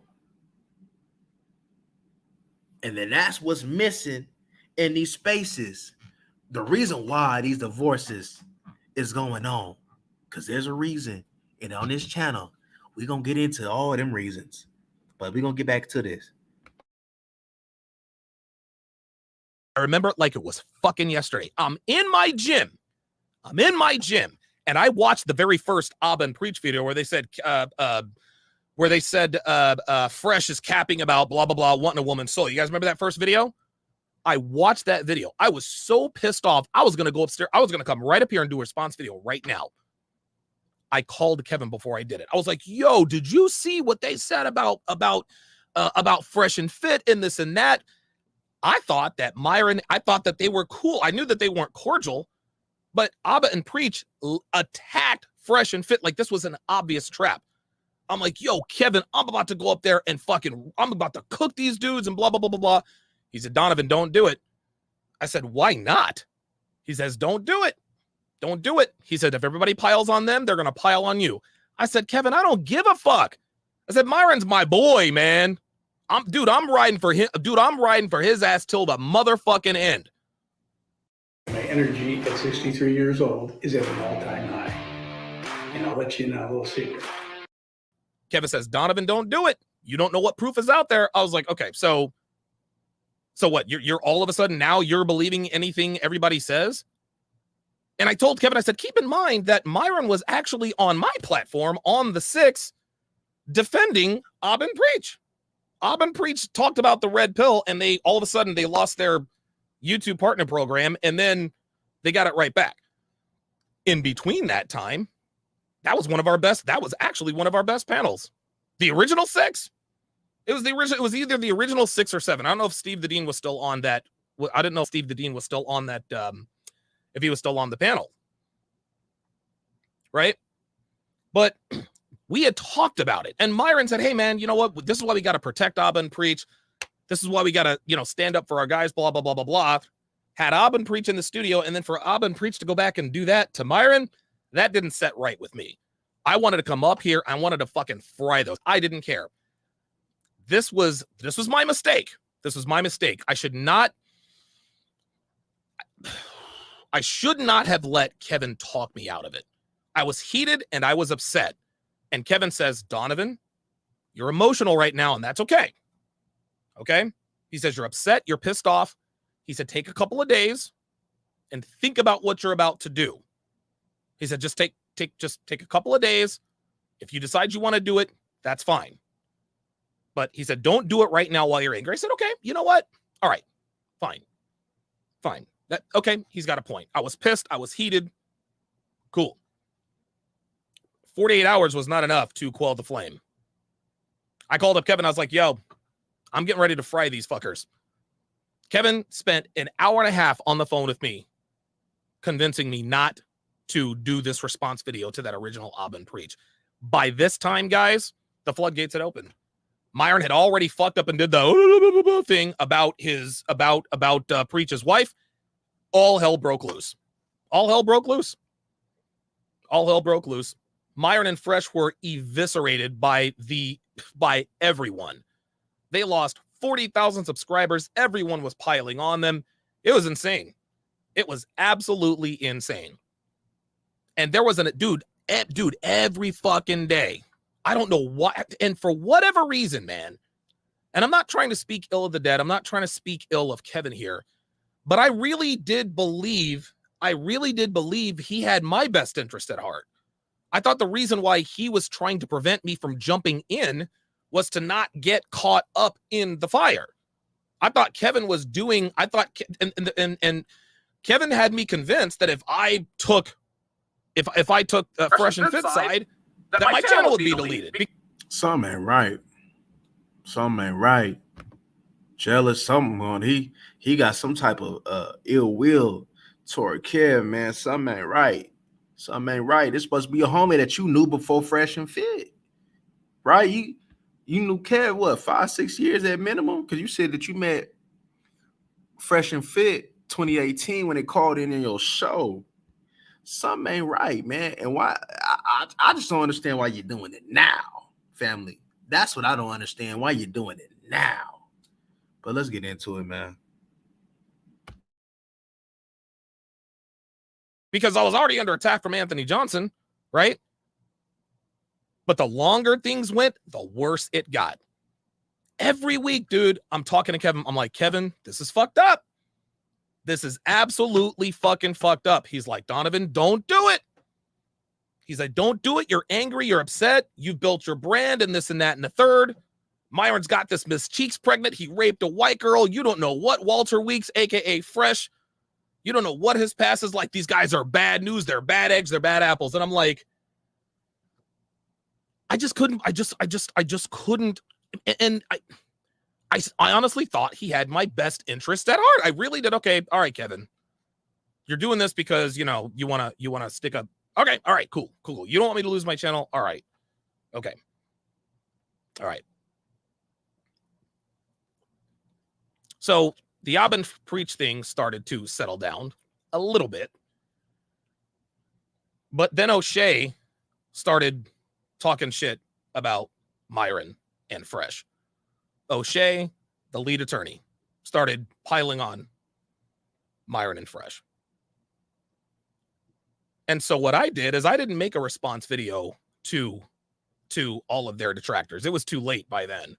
And then that's what's missing in these spaces. The reason why these divorces is going on, because there's a reason. And on this channel, we're going to get into all of them reasons. But we're going to get back to this. I remember it like it was fucking yesterday. I'm in my gym, and I watched the very first Abba and Preach video where they said, Fresh is capping about blah blah blah wanting a woman's soul. You guys remember that first video? I watched that video. I was so pissed off. I was gonna go upstairs. I was gonna come right up here and do a response video right now. I called Kevin before I did it. I was like, "Yo, did you see what they said about Fresh and Fit and this and that?" I thought that they were cool. I knew that they weren't cordial, but Abba and Preach attacked Fresh and Fit like this was an obvious trap. I'm like, yo, Kevin, I'm about to go up there and I'm about to cook these dudes and blah, blah, blah, blah, blah. He said, Donovan, don't do it. I said, why not? He says, don't do it. Don't do it. He said, if everybody piles on them, they're going to pile on you. I said, Kevin, I don't give a fuck. I said, Myron's my boy, man. I'm riding for him. Dude, I'm riding for his ass till the motherfucking end. My energy at 63 years old is at an all-time high. And I'll let you in on a little secret. Kevin says, Donovan, don't do it. You don't know what proof is out there. I was like, okay, so what? You're all of a sudden now you're believing anything everybody says? And I told Kevin, I said, keep in mind that Myron was actually on my platform on the 6th defending Abba and Preach. Abba and Preach talked about the red pill, and they all of a sudden they lost their YouTube partner program, and then they got it right back. In between that time, that was actually one of our best panels. The original 6. It was either the original 6 or 7. I don't know if Steve the Dean was still on that. I didn't know if Steve the Dean was still on that, if he was still on the panel. Right? But we had talked about it. And Myron said, hey, man, you know what? This is why we got to protect Abba and Preach. This is why we got to, stand up for our guys, blah, blah, blah, blah, blah. had Aubin Preach in the studio, and then for Aubin Preach to go back and do that to Myron, that didn't set right with me. I wanted to come up here. I wanted to fucking fry those. I didn't care. This was my mistake. This was my mistake. I should not have let Kevin talk me out of it. I was heated and I was upset. And Kevin says, Donovan, you're emotional right now, and that's okay. Okay? He says, you're upset, you're pissed off. He said, take a couple of days and think about what you're about to do. He said, just take a couple of days. If you decide you want to do it, that's fine. But he said, don't do it right now while you're angry. I said, okay, you know what? All right, fine. Okay, he's got a point. I was pissed. I was heated. Cool. 48 hours was not enough to quell the flame. I called up Kevin. I was like, yo, I'm getting ready to fry these fuckers. Kevin spent an hour and a half on the phone with me, convincing me not to do this response video to that original Aubin Preach. By this time, guys, the floodgates had opened. Myron had already fucked up and did the thing about Preach's wife. All hell broke loose. All hell broke loose. All hell broke loose. Myron and Fresh were eviscerated by everyone. They lost 40,000 subscribers. Everyone was piling on them. It was insane. It was absolutely insane. And there was dude, every fucking day. I don't know what, and for whatever reason, man, and I'm not trying to speak ill of the dead. I'm not trying to speak ill of Kevin here, but I really did believe he had my best interest at heart. I thought the reason why he was trying to prevent me from jumping in was to not get caught up in the fire. I thought Kevin was doing, and Kevin had me convinced that if I took Fresh and Fit side, that my channel would be deleted. Something ain't right. Something ain't right. Jealous, something on. He got some type of ill will toward Kev, man. Something ain't right. Something ain't right. It's supposed to be a homie that you knew before Fresh and Fit. Right? You knew Kev, what, 5-6 years at minimum? Because you said that you met Fresh and Fit 2018 when they called in your show. Something ain't right, man. And why? I just don't understand why you're doing it now, family. That's what I don't understand, why you're doing it now. But let's get into it, man. Because I was already under attack from Anthony Johnson, right? But the longer things went, the worse it got. Every week, dude, I'm talking to Kevin. I'm like, Kevin, this is fucked up. This is absolutely fucking fucked up. He's like, Donovan, don't do it. He's like, don't do it. You're angry. You're upset. You've built your brand and this and that and the third. Myron's got this Miss Cheeks pregnant. He raped a white girl. You don't know what Walter Weeks, a.k.a. Fresh. You don't know what his past is like. These guys are bad news. They're bad eggs. They're bad apples. And I'm like, I just couldn't. I just couldn't. And I honestly thought he had my best interest at heart. I really did. Okay. All right, Kevin, you're doing this because, you want to stick up. Okay. All right, cool. You don't want me to lose my channel. All right. Okay. All right. So the Aubin Preach thing started to settle down a little bit, but then O'Shea started talking shit about Myron and Fresh. O'Shea, the lead attorney, started piling on Myron and Fresh. And so what I did is I didn't make a response video to all of their detractors. It was too late by then,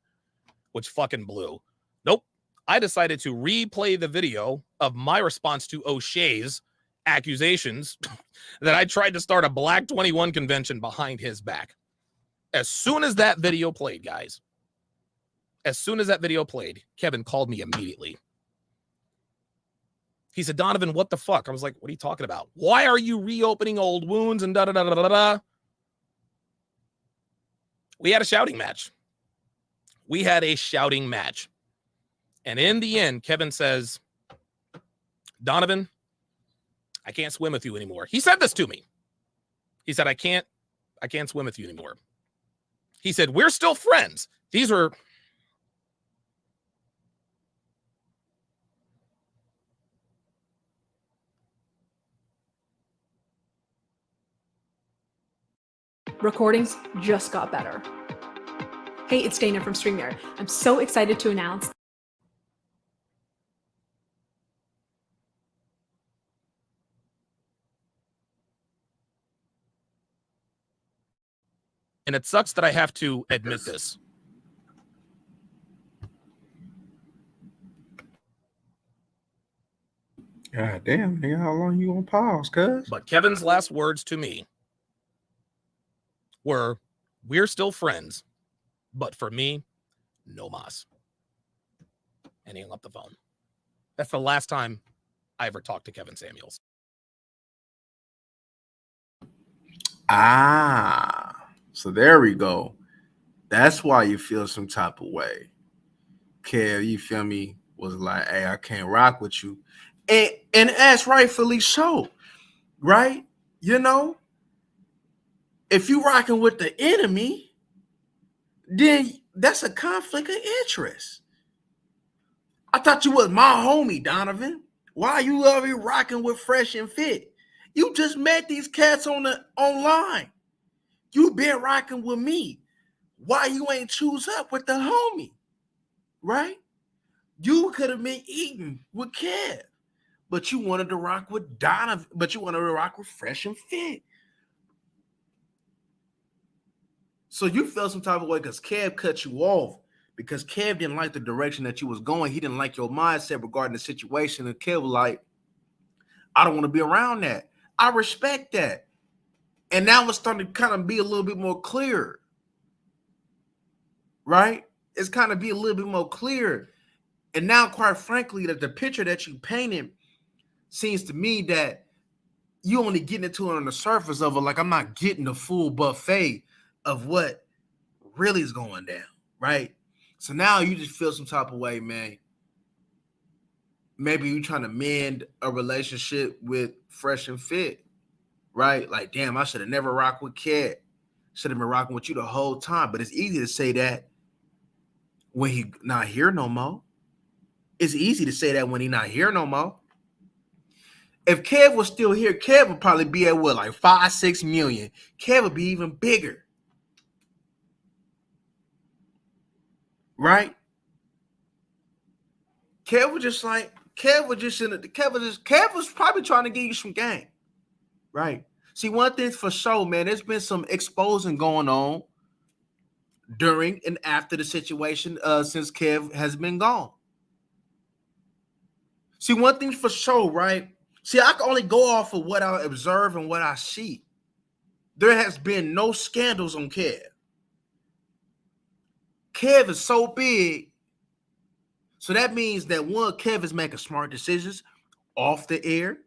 which fucking blew. Nope. I decided to replay the video of my response to O'Shea's accusations that I tried to start a Black 21 convention behind his back. As soon as that video played, guys, Kevin called me immediately. He said, Donovan, what the fuck? I was like, what are you talking about? Why are you reopening old wounds and da-da-da-da-da-da? We had a shouting match. And in the end, Kevin says, Donovan, I can't swim with you anymore. He said this to me. He said, I can't swim with you anymore. He said, we're still friends. These were... recordings just got better. Hey, it's Dana from StreamYard. I'm so excited to announce And it sucks that I have to admit this. God damn, nigga, how long you gonna pause, cuz? But Kevin's last words to me were, "We're still friends, but for me, no mas." And he hung up the phone. That's the last time I ever talked to Kevin Samuels. So there we go. That's why you feel some type of way. Kev, you feel me, was like, hey, I can't rock with you. And as rightfully so, right? You know, if you rocking with the enemy, then that's a conflict of interest. I thought you was my homie, Donovan. Why you over here rocking with Fresh and Fit? You just met these cats online. You been rocking with me. Why you ain't choose up with the homie? Right? You could have been eating with Kev, but you wanted to rock with Donovan, but you wanted to rock with Fresh and Fit. So you felt some type of way because Kev cut you off, because Kev didn't like the direction that you was going. He didn't like your mindset regarding the situation. And Kev was like, I don't want to be around that. I respect that. And now it's starting to kind of be a little bit more clear. Right? It's kind of be a little bit more clear. And now, quite frankly, that the picture that you painted seems to me that you only getting into it on the surface of it. Like, I'm not getting the full buffet of what really is going down. Right? So now you just feel some type of way, man. Maybe you're trying to mend a relationship with Fresh and Fit. Right? Like, damn, I should have never rocked with Kev. Should have been rocking with you the whole time. But it's easy to say that when he not here no more. It's easy to say that when he not here no more. If Kev was still here, Kev would probably be at what, like 5-6 million. Kev would be even bigger. Right? Kev was probably trying to give you some game. Right. See, one thing's for sure, man, there's been some exposing going on during and after the situation since Kev has been gone. See, one thing's for sure, right? See, I can only go off of what I observe and what I see. There has been no scandals on Kev. Kev is so big. So that means that one, Kev is making smart decisions off the air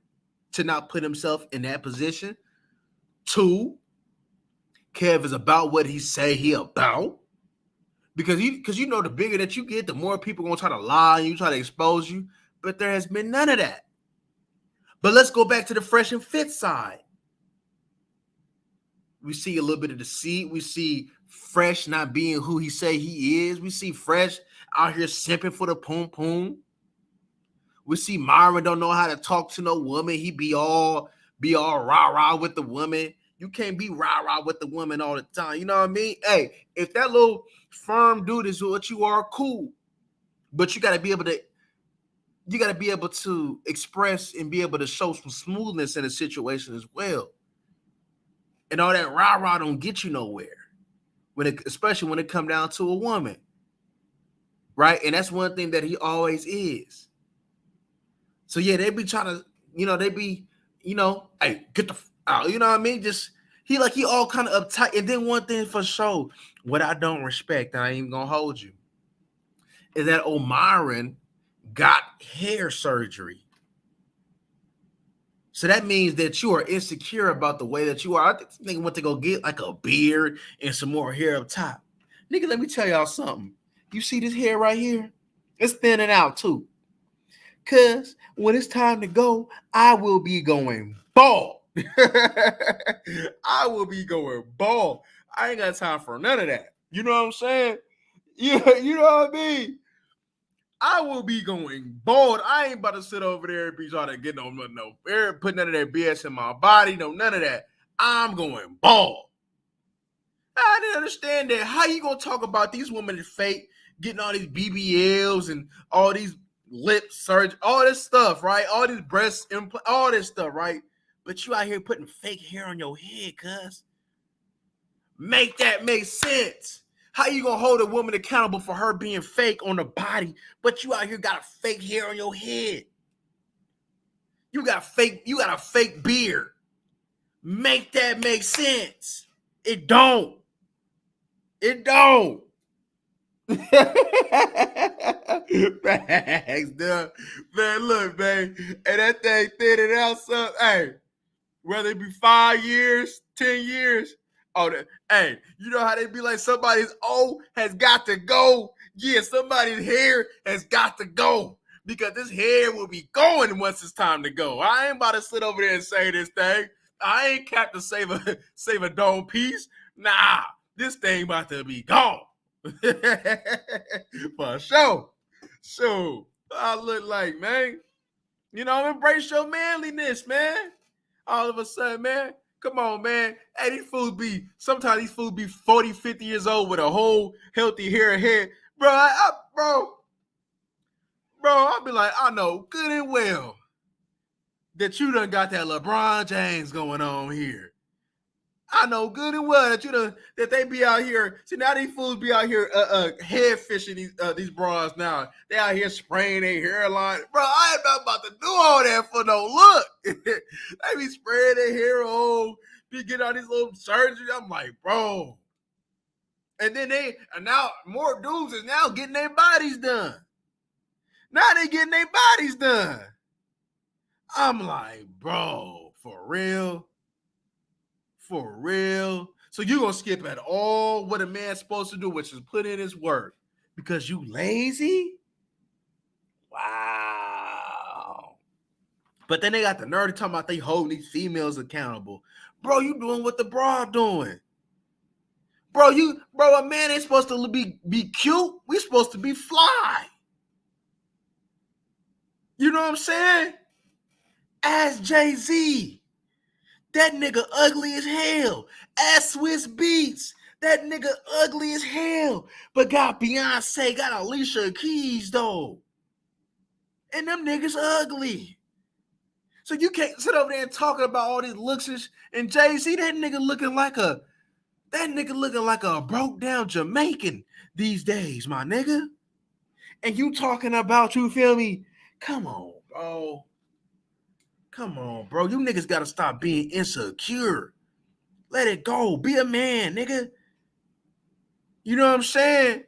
to not put himself in that position. Two, Kev is about what he say he about. Because you know, the bigger that you get, the more people gonna try to lie and you try to expose you. But there has been none of that. But let's go back to the Fresh and Fit side. We see a little bit of deceit. We see Fresh not being who he say he is. We see Fresh out here simping for the poom poom. We see Myron don't know how to talk to no woman. He be all rah-rah with the woman. You can't be rah-rah with the woman all the time. You know what I mean? Hey, if that little firm dude is what you are, cool. But you got to be able to express and be able to show some smoothness in a situation as well. And all that rah-rah don't get you nowhere. Especially when it come down to a woman. Right? And that's one thing that he always is. So yeah, they be trying to, hey, get the out, you know what I mean? Just he all kind of uptight. And then one thing for sure, what I don't respect, and I ain't even gonna hold you, is that Myron got hair surgery. So that means that you are insecure about the way that you are. I think nigga went to go get like a beard and some more hair up top. Nigga, let me tell y'all something. You see this hair right here? It's thinning out too. Because when it's time to go, I will be going bald. I will be going bald. I ain't got time for none of that. You know what I'm saying? Yeah, you know what I mean? I will be going bald. I ain't about to sit over there and be trying to get no put none of that BS in my body. No, none of that. I'm going bald. I didn't understand that. How you gonna talk about these women that fake getting all these BBLs and all these lip surgery, all this stuff, right? All these breast implant, all this stuff, right? But you out here putting fake hair on your head, cuz. Make that make sense. How you gonna hold a woman accountable for her being fake on the body, but you out here got a fake hair on your head? You got a fake beard. Make that make sense. It don't. It don't. Facts, dude. Man, look, man. And that thing thinning out some. Hey, whether it be 5 years, 10 years. Oh, hey, you know how they be like somebody's O has got to go? Yeah, somebody's hair has got to go because this hair will be going once it's time to go. I ain't about to sit over there and say this thing. I ain't Captain Save a Dome piece. Nah, this thing about to be gone. For sure. So I look like, man, you know, embrace your manliness, man. All of a sudden, man. Come on, man. Hey, sometimes these fools be 40, 50 years old with a whole healthy hair. Bro, I'll be like, I know good and well that you done got that LeBron James going on here. I know good and well that they be out here. See, now these fools be out here head fishing these bras now. They out here spraying their hairline. Bro, I ain't not about to do all that for no look. They be spraying their hair on, be getting all these little surgery. I'm like, bro. And then now more dudes is now getting their bodies done. Now they getting their bodies done. I'm like, bro, for real? For real? So you gonna skip at all what a man's supposed to do, which is put in his work because you lazy? Wow. But then they got the nerve to talk about they holding these females accountable. Bro, you doing what the bra doing. Bro, a man ain't supposed to be cute. We supposed to be fly. You know what I'm saying? Ask Jay-Z. That nigga ugly as hell. Ask Swiss Beats. That nigga ugly as hell. But got Beyonce, got Alicia Keys, though. And them niggas ugly. So you can't sit over there and talking about all these looks and Jay-Z, that nigga looking like a broke down Jamaican these days, my nigga. And you talking about, you feel me? Come on, bro. Come on, bro. You niggas got to stop being insecure. Let it go. Be a man, nigga. You know what I'm saying?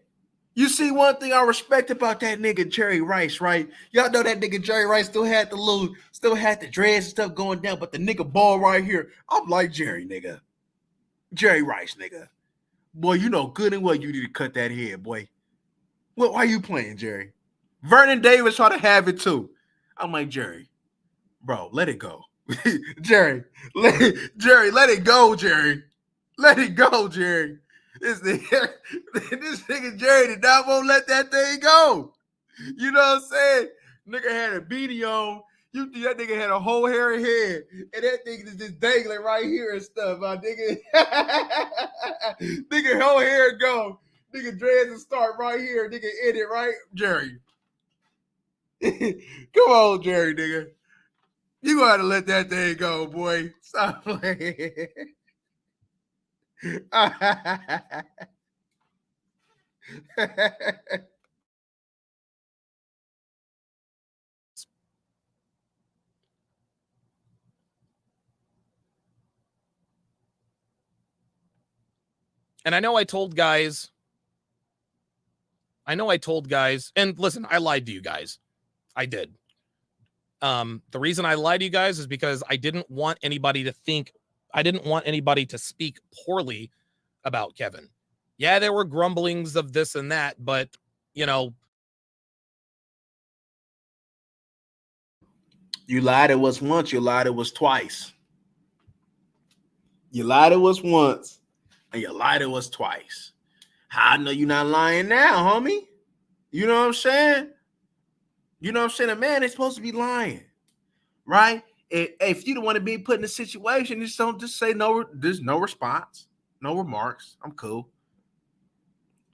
You see, one thing I respect about that nigga Jerry Rice, right? Y'all know that nigga Jerry Rice still had the dreads and stuff going down, but the nigga ball right here, I'm like Jerry, nigga. Jerry Rice, nigga. Boy, you know good and well you need to cut that head, boy. Well, why you playing, Jerry? Vernon Davis try to have it too. I'm like, Jerry. Bro, let it go. Jerry, let it go, Jerry. Let it go, Jerry. This nigga Jerry did not want to let that thing go. You know what I'm saying? Nigga had a beanie on. You think that nigga had a whole hairy head, and that thing is just dangling right here and stuff, my nigga. Nigga whole hair go. Nigga dreads and start right here. Nigga end it right, Jerry. Come on, Jerry, nigga. You gotta let that thing go, boy. Stop playing. And I know I told guys, and listen, I lied to you guys. I did. The reason I lied to you guys is because I didn't want anybody to speak poorly about Kevin. Yeah, there were grumblings of this and that, but, you know. You lied to us once, you lied to us twice. You lied to us once, and you lied to us twice. How I know you're not lying now, homie? You know what I'm saying? You know what I'm saying? A man ain't supposed to be lying, right? If you don't want to be put in a situation, just say no. There's no response. No remarks. I'm cool.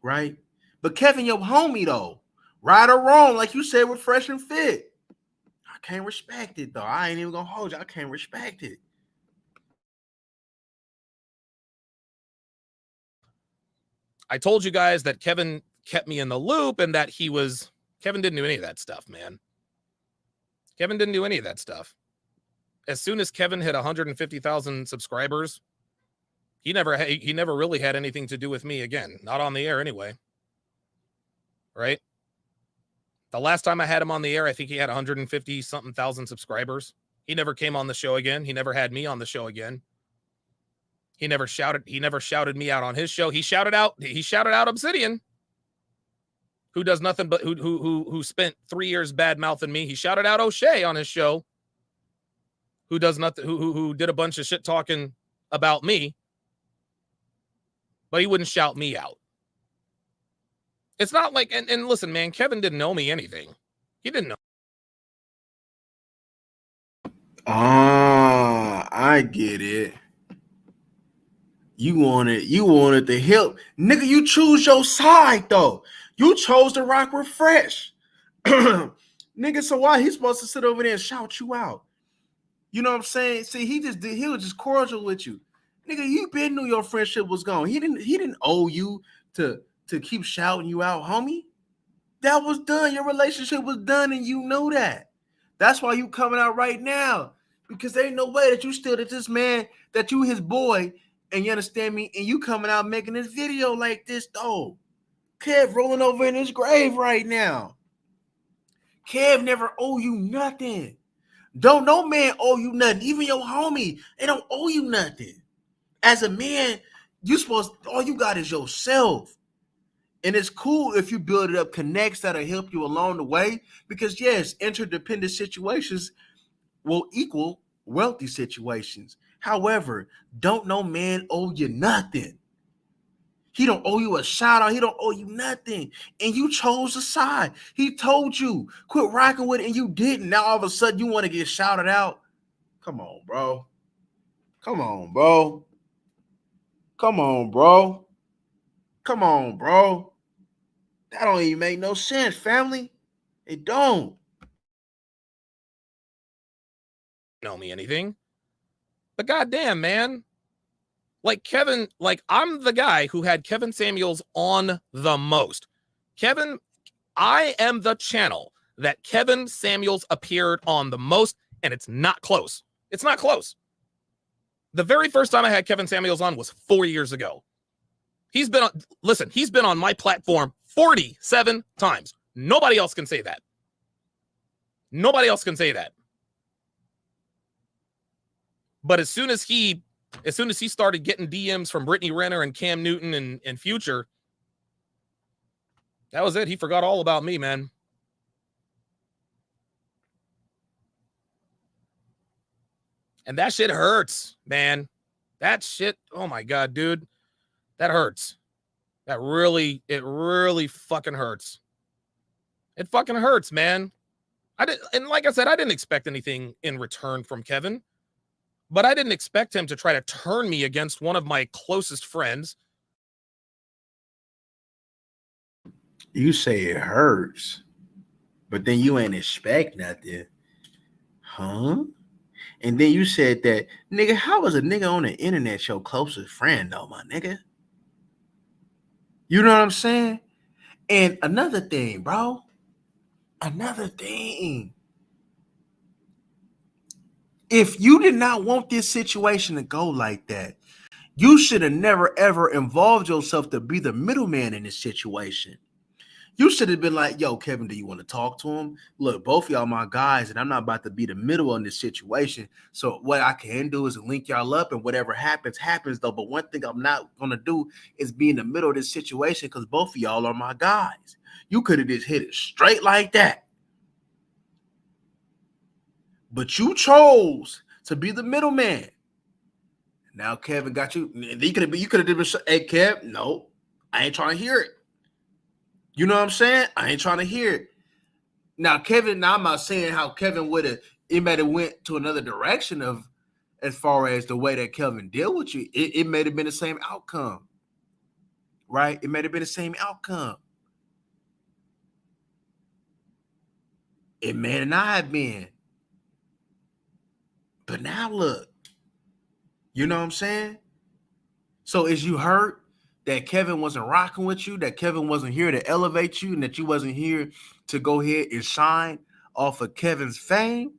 Right? But Kevin, your homie though, right or wrong, like you said with Fresh and Fit, I can't respect it though. I ain't even gonna hold you. I can't respect it. I told you guys that Kevin kept me in the loop and that Kevin didn't do any of that stuff, man. Kevin didn't do any of that stuff. As soon as Kevin hit 150,000 subscribers, he never really had anything to do with me again. Not on the air anyway. Right? The last time I had him on the air, I think he had 150 something thousand subscribers. He never came on the show again. He never had me on the show again. He never shouted me out on his show. He shouted out Obsidian, who does nothing but who spent 3 years bad mouthing me. He shouted out O'Shea on his show, who does nothing, who did a bunch of shit talking about me, but he wouldn't shout me out. It's not like, and listen, man, Kevin didn't know me anything. He didn't know. I get it. You wanted to help. Nigga, you choose your side, though. You chose to rock with Fresh. Nigga, so why he supposed to sit over there and shout you out? You know what I'm saying? See, he was just cordial with you. Nigga, you been knew your friendship was gone. He didn't owe you to keep shouting you out, homie. That was done. Your relationship was done, and you know that. That's why you coming out right now. Because there ain't no way that you still at this man, that you his boy, and you understand me, and you coming out making this video like this, though. Kev rolling over in his grave right now. Kev never owe you nothing. Don't no man owe you nothing. Even your homie, they don't owe you nothing. As a man, all you got is yourself. And it's cool if you build it up connects that'll help you along the way. Because yes, interdependent situations will equal wealthy situations. However, don't no man owe you nothing. He don't owe you a shout out. He don't owe you nothing. And you chose a side. He told you, quit rocking with it, and you didn't. Now all of a sudden you want to get shouted out. Come on, bro. Come on, bro. Come on, bro. Come on, bro. That don't even make no sense, family. It don't. Know me anything. But goddamn, man. Like Kevin, like I'm the guy who had Kevin Samuels on the most. Kevin, I am the channel that Kevin Samuels appeared on the most, and it's not close. It's not close. The very first time I had Kevin Samuels on was 4 years ago. He's been on my platform 47 times. Nobody else can say that. Nobody else can say that. But as soon as he started getting DMs from Brittany Renner and Cam Newton and Future, that was it. He forgot all about me, man. And that shit hurts, man. That shit, oh my God, dude. That hurts. It really fucking hurts. It fucking hurts, man. And like I said, I didn't expect anything in return from Kevin. But I didn't expect him to try to turn me against one of my closest friends. You say it hurts, but then you ain't expect nothing. Huh? And then you said that, nigga, how is a nigga on the internet your closest friend, though, my nigga? You know what I'm saying? And another thing, bro. Another thing. If you did not want this situation to go like that, you should have never, ever involved yourself to be the middleman in this situation. You should have been like, yo, Kevin, do you want to talk to him? Look, both of y'all my guys, and I'm not about to be the middle in this situation. So what I can do is link y'all up, and whatever happens, happens, though. But one thing I'm not going to do is be in the middle of this situation because both of y'all are my guys. You could have just hit it straight like that. But you chose to be the middleman. Now Kevin got you. You could have been, hey, Kev, no, I ain't trying to hear it. You know what I'm saying? I ain't trying to hear it. Now, Kevin, I'm not saying how Kevin it might have went to another direction of as far as the way that Kevin dealt with you, it may have been the same outcome, right? It may have been the same outcome. It may not have been. But now look, you know what I'm saying? So is you hurt that Kevin wasn't rocking with you, that Kevin wasn't here to elevate you, and that you wasn't here to go ahead and shine off of Kevin's fame?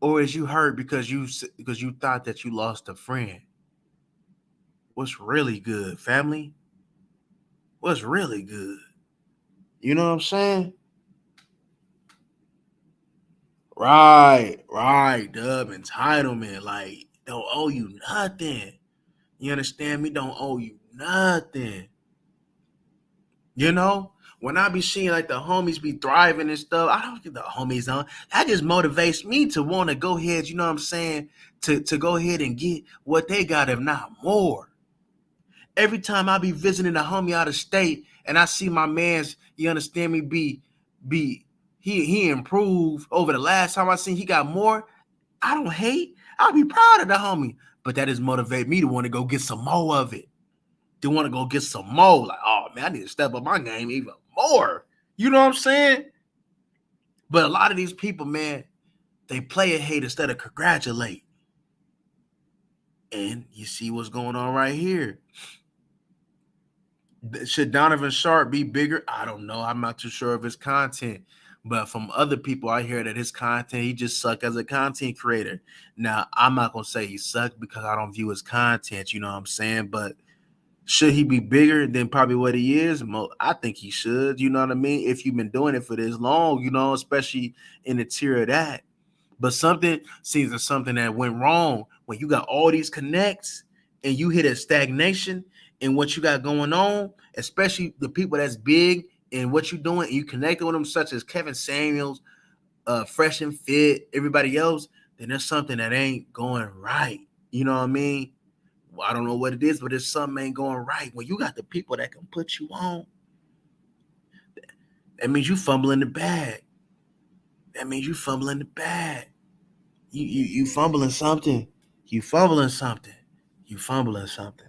Or is you hurt because you thought that you lost a friend? What's really good, family? What's really good? You know what I'm saying? Right, Dub. Entitlement. Like, don't owe you nothing. You understand me? Don't owe you nothing. You know? When I be seeing like the homies be thriving and stuff, I don't get the homies on. That just motivates me to want to go ahead, you know what I'm saying? To go ahead and get what they got, if not more. Every time I be visiting a homie out of state and I see my man's, you understand me, he improved over the last time I seen he got more, I don't hate. I'll be proud of the homie. But that just motivate me to want to go get some more of it. To want to go get some more. Like, oh man, I need to step up my game even more. You know what I'm saying? But a lot of these people, man, they play a hate instead of congratulate. And you see what's going on right here. Should Donovan Sharp be bigger? I don't know. I'm not too sure of his content. But from other people, I hear that his content, he just sucked as a content creator. Now, I'm not going to say he sucked because I don't view his content, you know what I'm saying? But should he be bigger than probably what he is? I think he should, you know what I mean? If you've been doing it for this long, you know, especially in the tier of that. But something seems as something that went wrong when you got all these connects and you hit a stagnation in what you got going on, especially the people that's big and what you're doing, and you connected with them, such as Kevin Samuels, Fresh and Fit, everybody else, then there's something that ain't going right. You know what I mean? Well, I don't know what it is, but there's something ain't going right. When you got the people that can put you on, that means you fumbling the bag. That means you fumbling the bag. You fumbling something. You fumbling something. You fumbling something.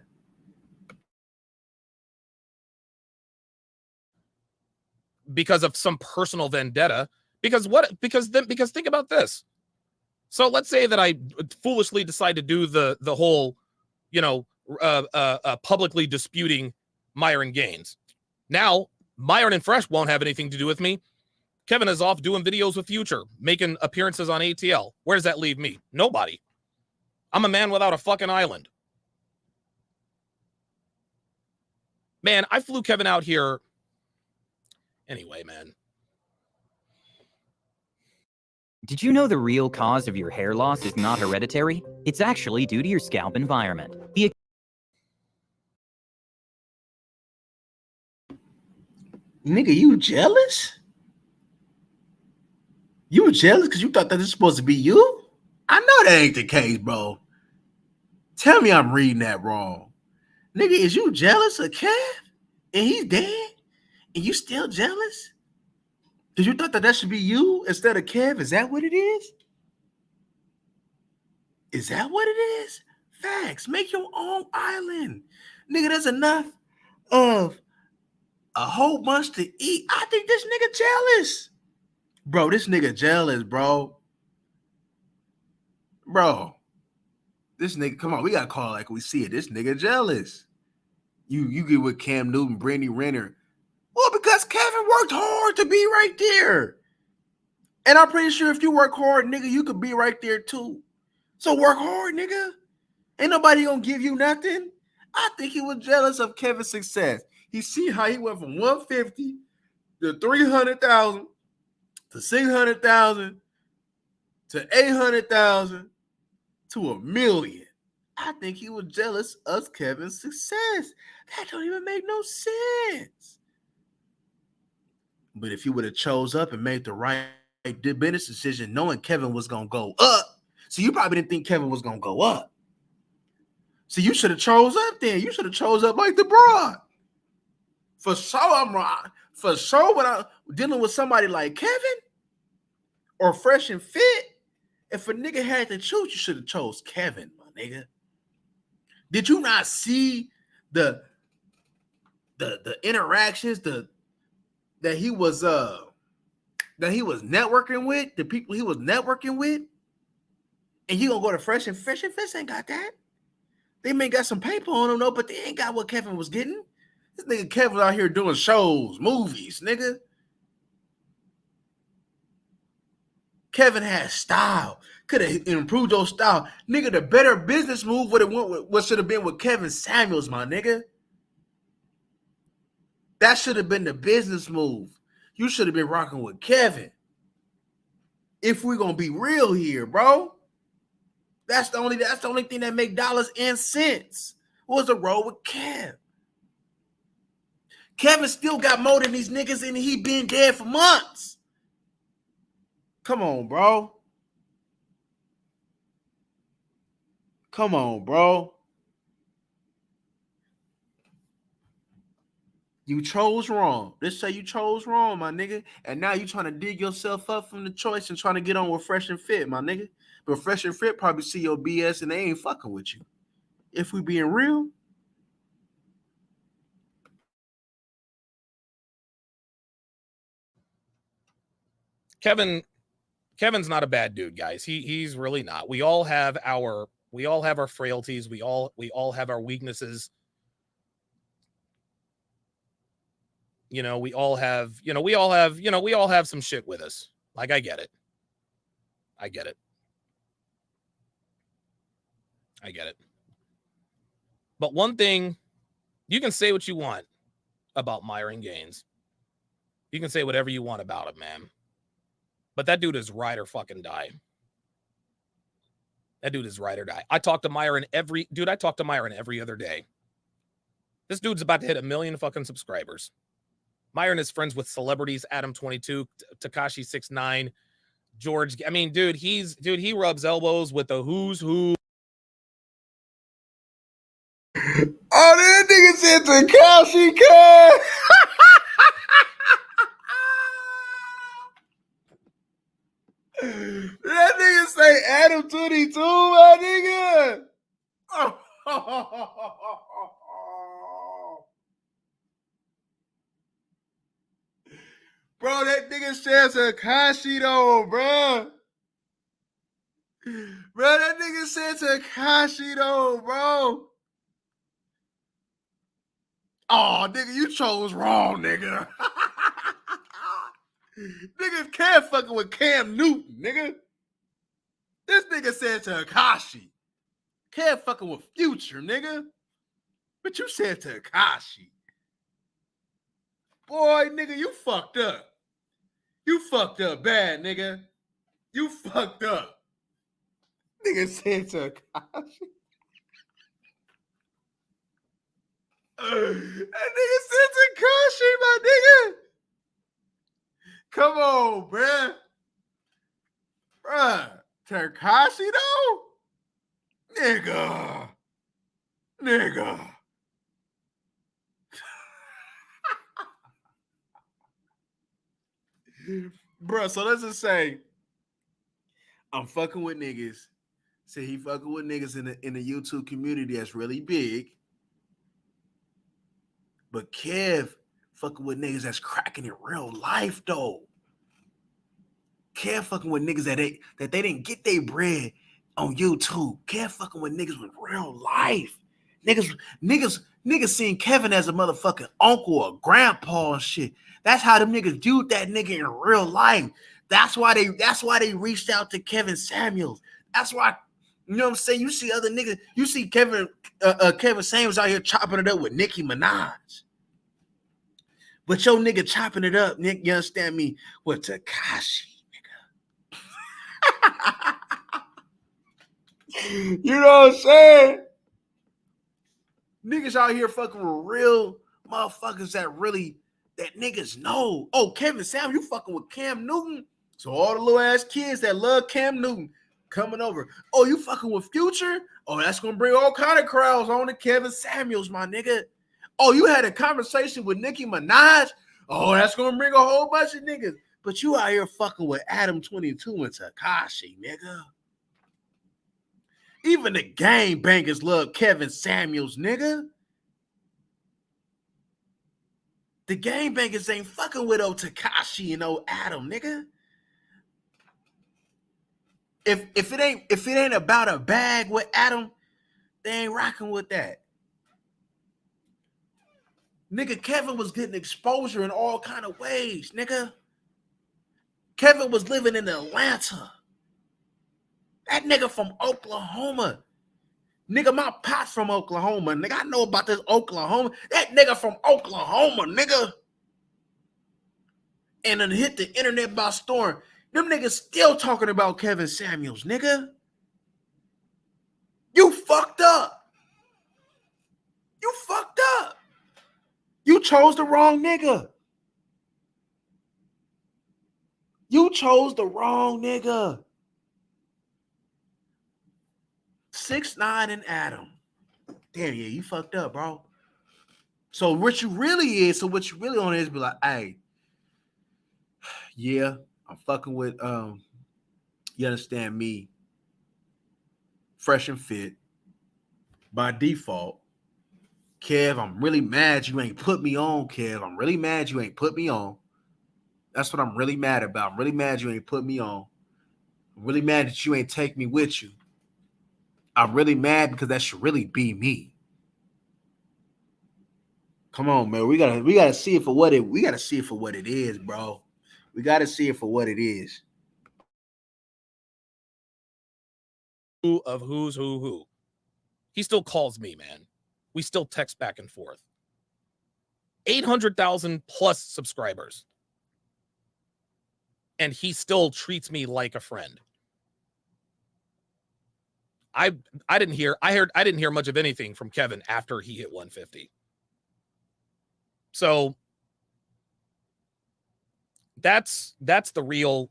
Because of some personal vendetta. Because think about this. So let's say that I foolishly decide to do the whole, publicly disputing Myron Gaines. Now, Myron and Fresh won't have anything to do with me. Kevin is off doing videos with Future, making appearances on ATL. Where does that leave me? Nobody. I'm a man without a fucking island. Man, I flew Kevin out here. Anyway, man. Did you know the real cause of your hair loss is not hereditary? It's actually due to your scalp environment. Nigga, you jealous? You jealous because you thought that this was supposed to be you? I know that ain't the case, bro. Tell me I'm reading that wrong. Nigga, is you jealous of Kev? And he's dead? And you still jealous? Because you thought that should be you instead of Kev? Is that what it is? Is that what it is? Facts. Make your own island. Nigga, there's enough of a whole bunch to eat. I think this nigga jealous. Bro, this nigga jealous, bro. Bro. This nigga, come on, we gotta call it like we see it. This nigga jealous. You get with Cam Newton, Brittany Renner. Well, because Kevin worked hard to be right there. And I'm pretty sure if you work hard, nigga, you could be right there too. So work hard, nigga. Ain't nobody gonna give you nothing. I think he was jealous of Kevin's success. He see how he went from 150 to 300,000 to 600,000 to 800,000 to $1 million. I think he was jealous of Kevin's success. That don't even make no sense. But if he would have chose up and made the right business decision, knowing Kevin was going to go up, so you probably didn't think Kevin was going to go up. So you should have chose up then. You should have chose up like the broad. For sure, I'm wrong. For sure, when I'm dealing with somebody like Kevin or Fresh and Fit, If a nigga had to choose, you should have chose Kevin, my nigga. Did you not see the interactions that he was networking with, the people he was networking with? And you gonna go to Fresh and Fit ain't got that. They may got some paper on them though, but they ain't got what Kevin was getting. This nigga Kevin out here doing shows, movies, nigga. Kevin had style. Could have improved your style. Nigga, the better business move would have went with what should have been with Kevin Samuels, my nigga. That should have been the business move. You should have been rocking with Kevin. If we're gonna be real here, bro. That's the only thing that make dollars and cents was the roll with Kev. Kevin still got more than these niggas and he been dead for months. Come on, bro. Come on, bro. You chose wrong. Let's say you chose wrong, my nigga. And now you trying to dig yourself up from the choice and trying to get on with Fresh and Fit, my nigga. But Fresh and Fit probably see your BS and they ain't fucking with you. If we being real. Kevin's not a bad dude, guys. He's really not. We all have our frailties. We all have our weaknesses. We all have some shit with us. Like, I get it. But one thing, you can say what you want about Myron Gaines. You can say whatever you want about him, man. But that dude is ride or fucking die. That dude is ride or die. I talk to Myron every other day. This dude's about to hit 1 million fucking subscribers. Myron is friends with celebrities, Adam22, Tekashi 6ix9ine, George. I mean, dude, he rubs elbows with the who's who. Oh, that nigga said Tekashi Khan. That nigga say Adam22, my nigga. Bro, that nigga says Tekashi though, bro. Bro, that nigga said Tekashi though, bro. Oh, nigga, you chose wrong, nigga. Nigga can't fucking with Cam Newton, nigga. This nigga said Tekashi. Can't fucking with Future, nigga. But you said Tekashi. Boy, nigga, you fucked up. You fucked up bad, nigga. You fucked up. Nigga said Tekashi. That nigga said Tekashi, my nigga. Come on, bruh. Bruh. Tekashi, though? Nigga. Bruh, so let's just say I'm fucking with niggas. Say he fucking with niggas in the YouTube community that's really big. But Kev fucking with niggas that's cracking in real life, though. Kev fucking with niggas that they didn't get their bread on YouTube. Kev fucking with niggas with real life. Niggas seeing Kevin as a motherfucking uncle or grandpa and shit. That's how them niggas viewed that nigga in real life. That's why they reached out to Kevin Samuels. That's why, you know what I'm saying? You see other niggas, you see Kevin Samuels out here chopping it up with Nicki Minaj. But your nigga chopping it up, Nick, you understand me, with Tekashi, nigga. You know what I'm saying? Niggas out here fucking with real motherfuckers that niggas know. Oh, Kevin Samuels, you fucking with Cam Newton. So all the little ass kids that love Cam Newton coming over. Oh, you fucking with Future? Oh, that's gonna bring all kind of crowds on to Kevin Samuels, my nigga. Oh, you had a conversation with Nicki Minaj? Oh, that's gonna bring a whole bunch of niggas. But you out here fucking with Adam22 and Tekashi, nigga. Even the game bangers love Kevin Samuels, nigga. The game bangers ain't fucking with old Tekashi and old Adam, nigga. If it ain't about a bag with Adam, they ain't rocking with that. Nigga, Kevin was getting exposure in all kind of ways, nigga. Kevin was living in Atlanta. That nigga from Oklahoma. Nigga, my pops from Oklahoma. Nigga, I know about this Oklahoma. That nigga from Oklahoma, nigga. And then hit the internet by storm. Them niggas still talking about Kevin Samuels, nigga. You fucked up. You fucked up. You chose the wrong nigga. You chose the wrong nigga. 6ix9ine and Adam. Damn, yeah, you fucked up, bro. So what you really on is be like, hey, yeah, I'm fucking with you understand me, Fresh and Fit. By default, Kev, I'm really mad you ain't put me on, Kev. I'm really mad you ain't put me on. That's what I'm really mad about. I'm really mad you ain't put me on. I'm really mad that you ain't take me with you. I'm really mad because that should really be me. Come on, man. We gotta see it for what it is, bro. We gotta see it for what it is. Who of who's who. He still calls me, man. We still text back and forth. 800,000 plus subscribers. And he still treats me like a friend. I didn't hear much of anything from Kevin after he hit 150. So that's the real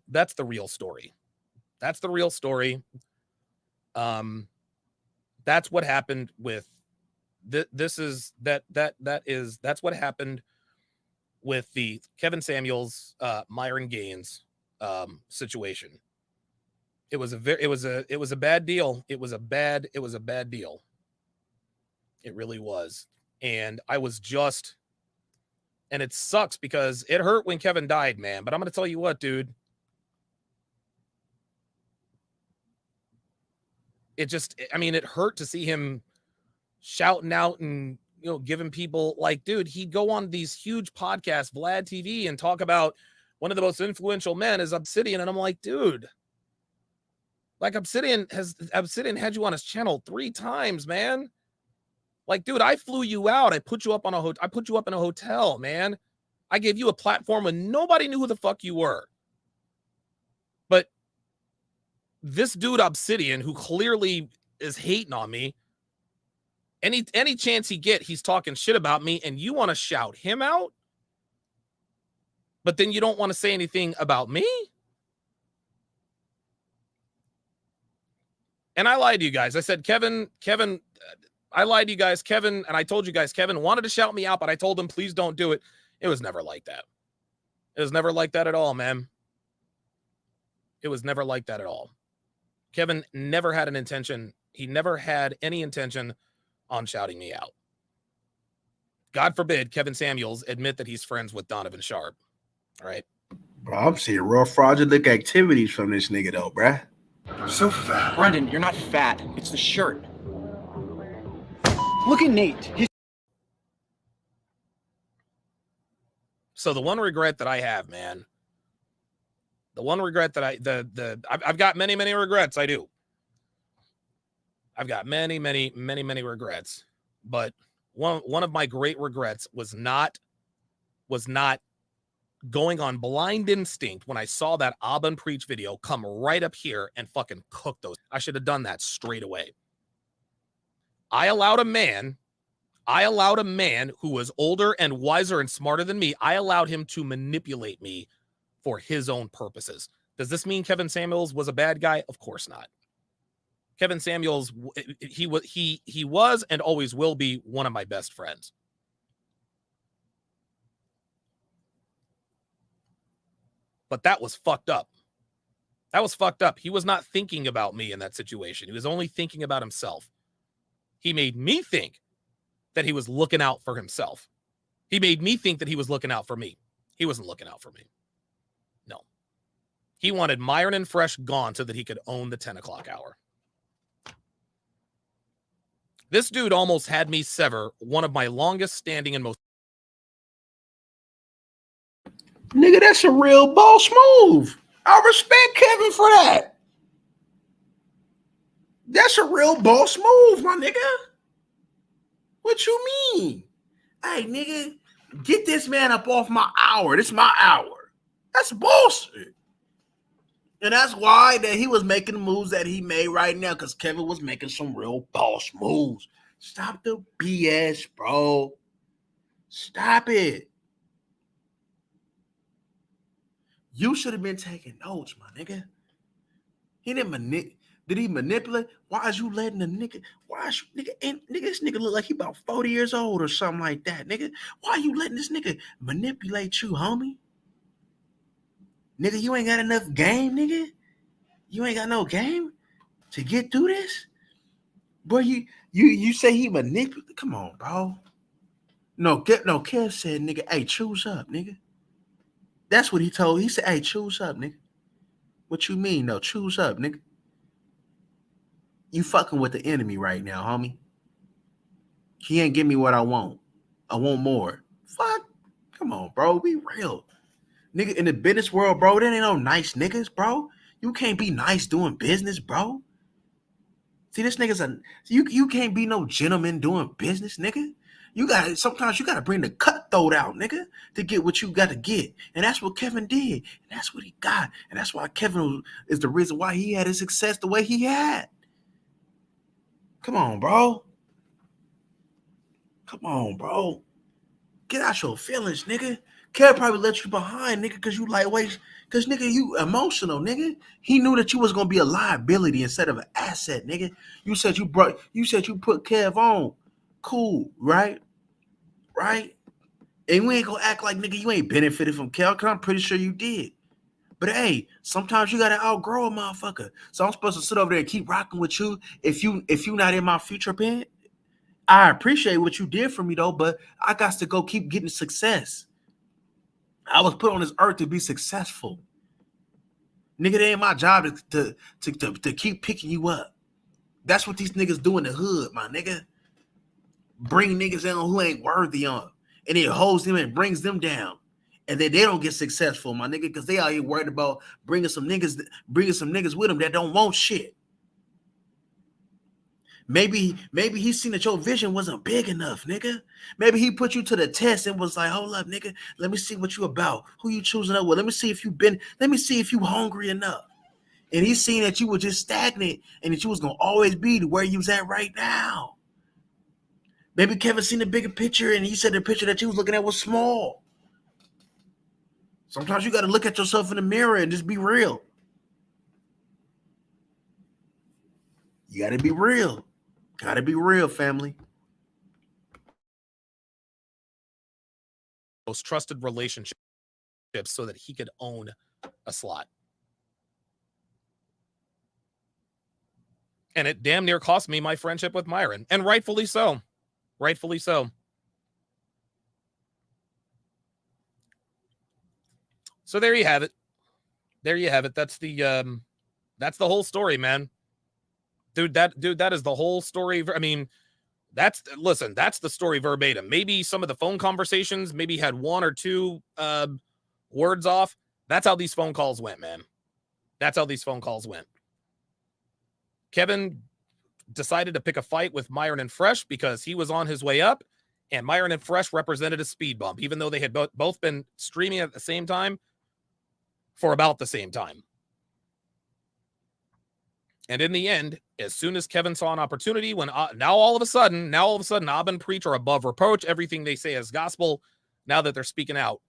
story. That's the real story. That's what happened with that's what happened with the Kevin Samuels, Myron Gaines situation. It was a bad deal. It was a bad deal. It really was. And and it sucks because it hurt when Kevin died, man. But I'm going to tell you what, dude. It hurt to see him shouting out and, giving people like, dude, he'd go on these huge podcasts, Vlad TV, and talk about one of the most influential men is Obsidian. And I'm like, dude, like Obsidian had you on his channel 3 times, man. Like, dude, I flew you out. I put you up in a hotel, man. I gave you a platform when nobody knew who the fuck you were. But this dude Obsidian, who clearly is hating on me, any chance he get, he's talking shit about me, and you want to shout him out, but then you don't want to say anything about me? And I lied to you guys. I said, Kevin, I lied to you guys, Kevin, and I told you guys, Kevin wanted to shout me out, but I told him, please don't do it. It was never like that. It was never like that at all, man. It was never like that at all. Kevin never had an intention. He never had any intention on shouting me out. God forbid Kevin Samuels admit that he's friends with Donovan Sharp. All right. Bro, I'm seeing real fraudulent activities from this nigga, though, bruh. So fat. Brendan, you're not fat. It's the shirt. Look at Nate. So the one regret that I have, man, the one regret that I've got many, many regrets. I do. I've got many, many, many, many regrets. But one of my great regrets was not going on blind instinct when I saw that Aubin Preach video come right up here and fucking cook those. I should have done that straight away. I allowed a man who was older and wiser and smarter than me. I allowed him to manipulate me for his own purposes. Does this mean Kevin Samuels was a bad guy? Of course not. Kevin Samuels, he was and always will be one of my best friends. But that was fucked up. That was fucked up. He was not thinking about me in that situation. He was only thinking about himself. He made me think that he was looking out for himself. He made me think that he was looking out for me. He wasn't looking out for me. No. He wanted Myron and Fresh gone so that he could own the 10 o'clock hour. This dude almost had me sever one of my longest standing and most. Nigga, that's a real boss move. I respect Kevin for that. That's a real boss move, my nigga. What you mean? Hey, nigga, get this man up off my hour. This is my hour. That's bullshit. And that's why that he was making the moves that he made right now, because Kevin was making some real boss moves. Stop the BS, bro. Stop it. You should have been taking notes, my nigga. He didn't did he manipulate? Why is you letting the nigga? Why is you, nigga? This nigga look like he about 40 years old or something like that, nigga. Why are you letting this nigga manipulate you, homie? Nigga, you ain't got enough game, nigga. You ain't got no game to get through this, boy. You say he manipulate? Come on, bro. Kev said, nigga, hey, choose up, nigga. That's what he told. He said, hey, choose up, nigga. What you mean? No, choose up, nigga. You fucking with the enemy right now, homie. He ain't give me what I want. I want more. Fuck. Come on, bro. Be real. Nigga, in the business world, bro, there ain't no nice niggas, bro. You can't be nice doing business, bro. See, this nigga's you can't be no gentleman doing business, nigga. Sometimes you gotta bring the cutthroat out, nigga, to get what you gotta get. And that's what Kevin did. And that's what he got. And that's why Kevin is the reason why he had his success the way he had. Come on, bro. Come on, bro. Get out your feelings, nigga. Kev probably let you behind, nigga, because you lightweight. Because, nigga, you emotional, nigga. He knew that you was going to be a liability instead of an asset, nigga. You said you put Kev on. Cool, right? Right? And we ain't going to act like, nigga, you ain't benefited from Kev, because I'm pretty sure you did. But, hey, sometimes you got to outgrow a motherfucker. So I'm supposed to sit over there and keep rocking with you if you not in my future pen? I appreciate what you did for me, though, but I got to go keep getting success. I was put on this earth to be successful. Nigga, it ain't my job to keep picking you up. That's what these niggas do in the hood, my nigga. Bring niggas in who ain't worthy on. And it holds them and brings them down. And then they don't get successful, my nigga, because they out here worried about bringing some niggas with them that don't want shit. Maybe he seen that your vision wasn't big enough, nigga. Maybe he put you to the test and was like, hold up, nigga. Let me see what you about. Who you choosing up with? Let me see if you hungry enough. And he's seen that you were just stagnant and that you was going to always be to where you was at right now. Maybe Kevin seen the bigger picture and he said the picture that you was looking at was small. Sometimes you got to look at yourself in the mirror and just be real. You got to be real. Got to be real, family. Most trusted relationships so that he could own a slot. And it damn near cost me my friendship with Myron. And rightfully so. Rightfully so. So there you have it. There you have it. That's the whole story, man. Dude, that is the whole story. I mean, that's the story verbatim. Maybe some of the phone conversations, maybe had one or two words off. That's how these phone calls went, man. That's how these phone calls went. Kevin decided to pick a fight with Myron and Fresh because he was on his way up, and Myron and Fresh represented a speed bump, even though they had both been streaming at the same time for about the same time. And in the end, as soon as Kevin saw an opportunity, when now all of a sudden, Ab and Preach are above reproach. Everything they say is gospel now that they're speaking out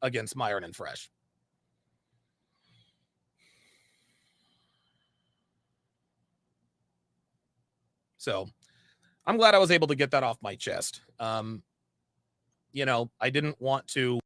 against Myron and Fresh. So I'm glad I was able to get that off my chest. I didn't want to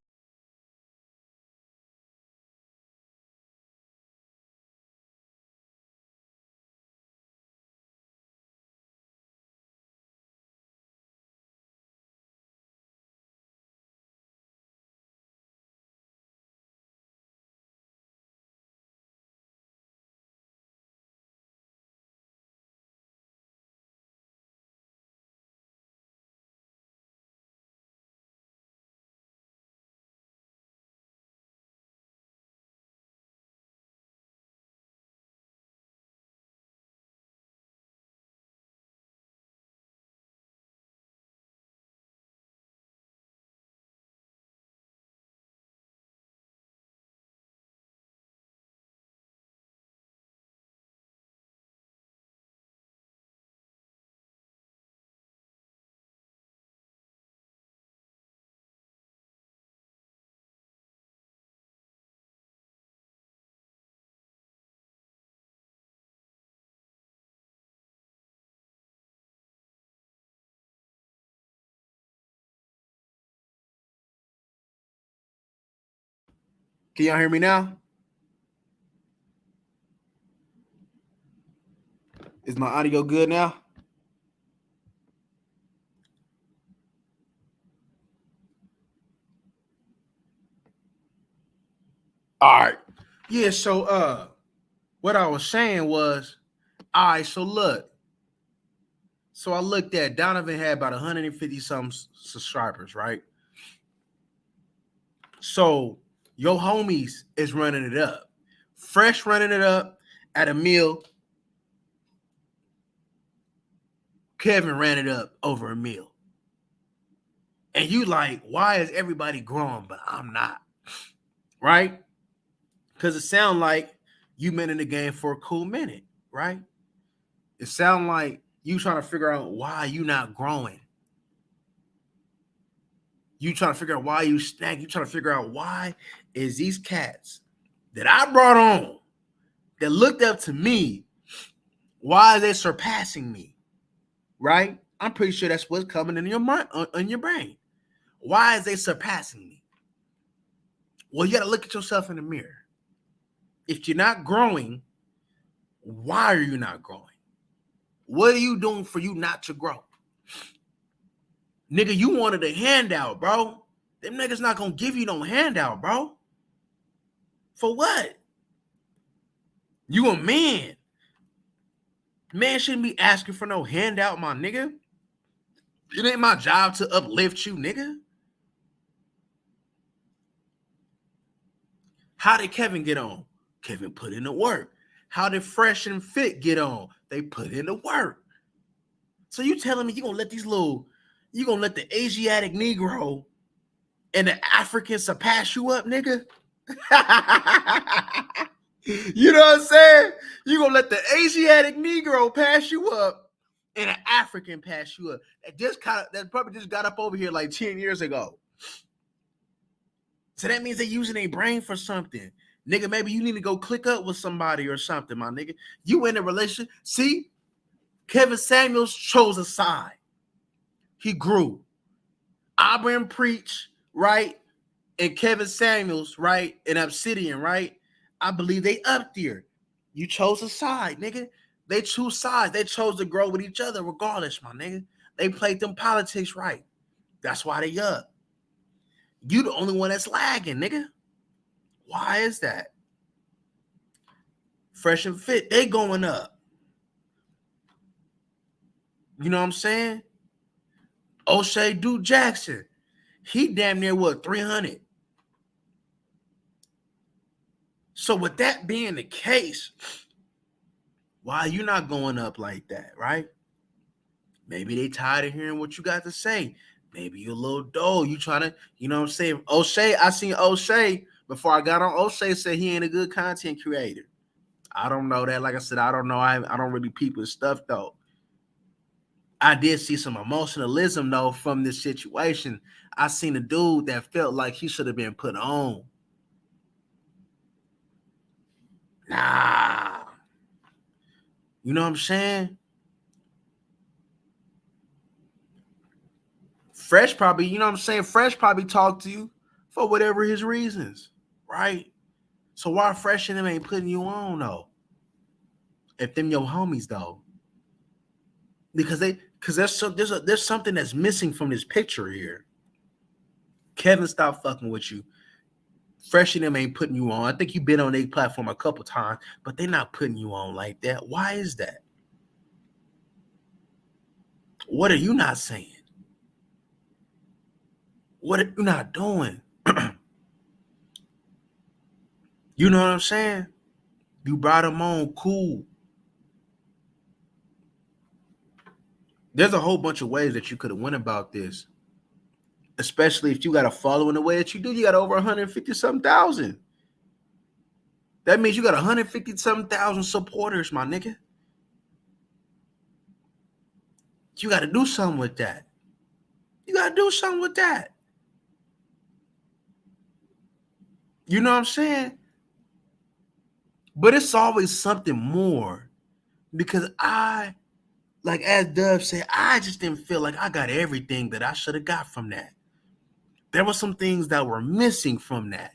Can y'all hear me now? Is my audio good now? All right. Yeah, so what I was saying was, all right, so look. So I looked at Donovan had about 150 some subscribers, right? So your homies is running it up. Fresh running it up at a meal. Kevin ran it up over a meal. And you like, why is everybody growing, but I'm not? Right? Because it sounds like you been in the game for a cool minute, right? It sounds like you trying to figure out why you not growing. You trying to figure out why you snag. You trying to figure out why is these cats that I brought on that looked up to me, why are they surpassing me? Right? I'm pretty sure that's what's coming in your mind, in your brain. Why is they surpassing me? Well, you got to look at yourself in the mirror. If you're not growing, why are you not growing? What are you doing for you not to grow? Nigga, you wanted a handout, bro. Them niggas not gonna give you no handout, bro. For what? You a man. Man shouldn't be asking for no handout, my nigga. It ain't my job to uplift you, nigga. How did Kevin get on? Kevin put in the work. How did Fresh and Fit get on? They put in the work. So you telling me you gonna let the Asiatic Negro and the African surpass you up, nigga? You know what I'm saying? You gonna let the Asiatic Negro pass you up and an African pass you up. That probably just got up over here like 10 years ago. So that means they're using their brain for something. Nigga, maybe you need to go click up with somebody or something, my nigga. You in a relationship. See, Kevin Samuels chose a side. He grew. Auburn Preach, right? And Kevin Samuels, right? And Obsidian, right? I believe they up there. You chose a side, nigga. They choose sides. They chose to grow with each other regardless, my nigga. They played them politics right. That's why they up. You the only one that's lagging, nigga. Why is that? Fresh and Fit, they going up. You know what I'm saying? O'Shea Duke Jackson, he damn near what, 300. So with that being the case, why are you not going up like that, right? Maybe they tired of hearing what you got to say. Maybe you're a little dull. You trying to, you know what I'm saying? O'Shea, I seen O'Shea before I got on. O'Shea said he ain't a good content creator. I don't know that. Like I said, I don't know. I don't really peep his stuff though. I did see some emotionalism though from this situation. I seen a dude that felt like he should have been put on. Nah. You know what I'm saying? Fresh probably, you know what I'm saying? Fresh probably talked to you for whatever his reasons, right? So why Fresh and them ain't putting you on though? If them your homies though. Because there's something that's missing from this picture here. Kevin stopped fucking with you. Fresh and them ain't putting you on. I think you've been on their platform a couple times, but they're not putting you on like that. Why is that? What are you not saying? What are you not doing? You know what I'm saying? You brought them on, cool. There's a whole bunch of ways that you could have went about this. Especially if you got a following the way that you do. You got over 150-something thousand. That means you got 150-something thousand supporters, my nigga. You got to do something with that. You got to do something with that. You know what I'm saying? But it's always something more. Because like as Dove said, I just didn't feel like I got everything that I should have got from that. There were some things that were missing from that.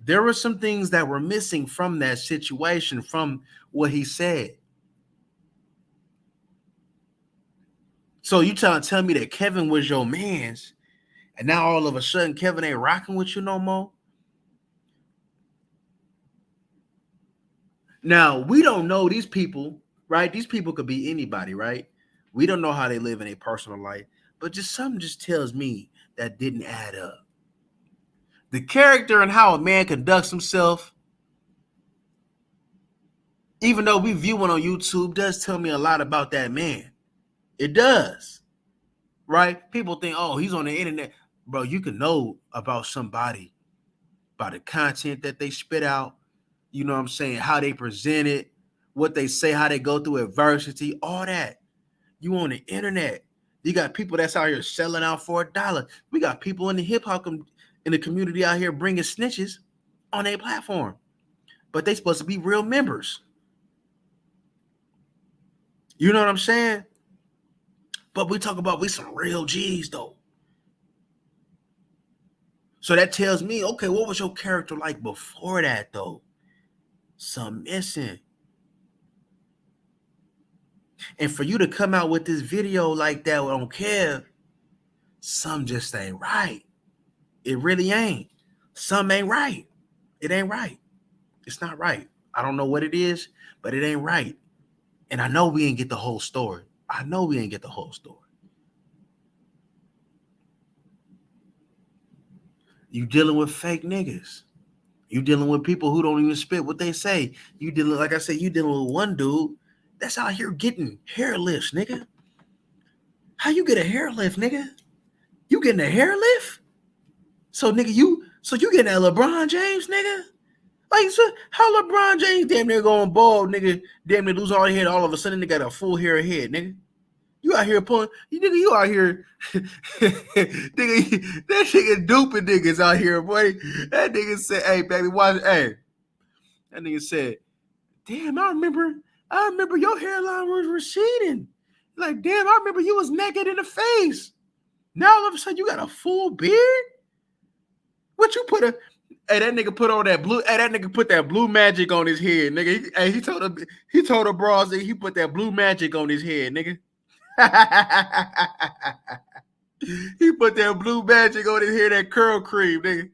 There were some things that were missing from that situation, from what he said. So you trying to tell me that Kevin was your man's, and now all of a sudden Kevin ain't rocking with you no more? Now, we don't know these people, right? These people could be anybody, right? We don't know how they live in a personal life, but just something just tells me that didn't add up. The character and how a man conducts himself, even though we view one on YouTube, does tell me a lot about that man. It does, right? People think, oh, he's on the internet. Bro, you can know about somebody by the content that they spit out, you know what I'm saying, how they present it, what they say, how they go through adversity, all that. You on the internet. You got people that's out here selling out for $1. We got people in the hip-hop in the community out here bringing snitches on a platform, but they supposed to be real members. You know what I'm saying? But we talk about we some real G's though. So that tells me, okay, what was your character like before that though? Some missing. And for you to come out with this video like that on Kev, some just ain't right. It really ain't. Some ain't right. It ain't right. It's not right. I don't know what it is, but it ain't right. And I know we ain't get the whole story. I know we ain't get the whole story. You dealing with fake niggas. You dealing with people who don't even spit what they say. You dealing, like I said, you dealing with one dude that's out here getting hair lifts, nigga. How you get a hair lift, nigga? You getting a hair lift? So nigga, you getting that LeBron James, nigga? Like, so how LeBron James damn near going bald, nigga, damn near lose all the hair, all of a sudden they got a full hair of head, nigga. You out here pulling, you out here, nigga, that nigga duping niggas out here, boy. That nigga said, hey, baby, watch, hey. That nigga said, damn, I remember your hairline was receding. Like, damn, I remember you was naked in the face. Now all of a sudden you got a full beard? What you put hey, that nigga put on that blue, hey, that nigga put that blue magic on his head, nigga. He told the bros that he put that blue magic on his head, nigga. He put that blue magic on his hair, that curl cream, nigga.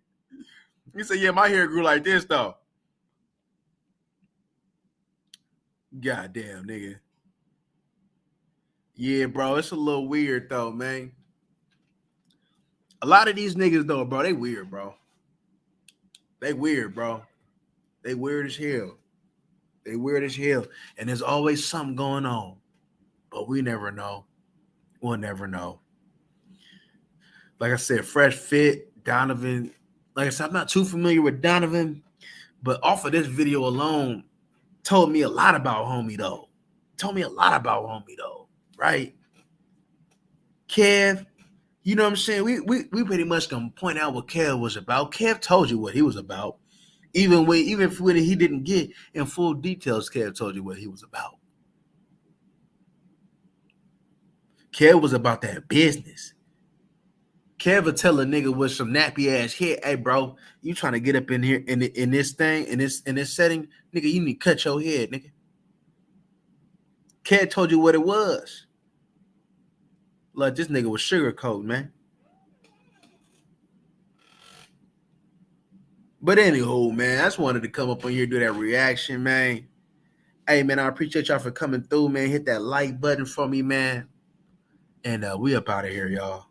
He said, yeah, my hair grew like this, though. Goddamn, nigga. Yeah, bro, it's a little weird, though, man. A lot of these niggas, though, bro, they weird, bro. They weird, bro. They weird as hell. They weird as hell. And there's always something going on. But we never know. We'll never know. Like I said, Fresh Fit, Donovan. Like I said, I'm not too familiar with Donovan, but off of this video alone, told me a lot about homie, though. Right? Kev, you know what I'm saying? We pretty much can point out what Kev was about. Kev told you what he was about. Even when he didn't get in full details, Kev told you what he was about. Kev was about that business. Kev would tell a nigga with some nappy ass hair, hey bro, you trying to get up in here in this thing, in this setting, nigga, you need to cut your head, nigga. Kev told you what it was. Look, this nigga was sugarcoat, man. But anywho, man, I just wanted to come up on here, do that reaction, man. Hey, man, I appreciate y'all for coming through, man. Hit that like button for me, man. And we up out of here, y'all.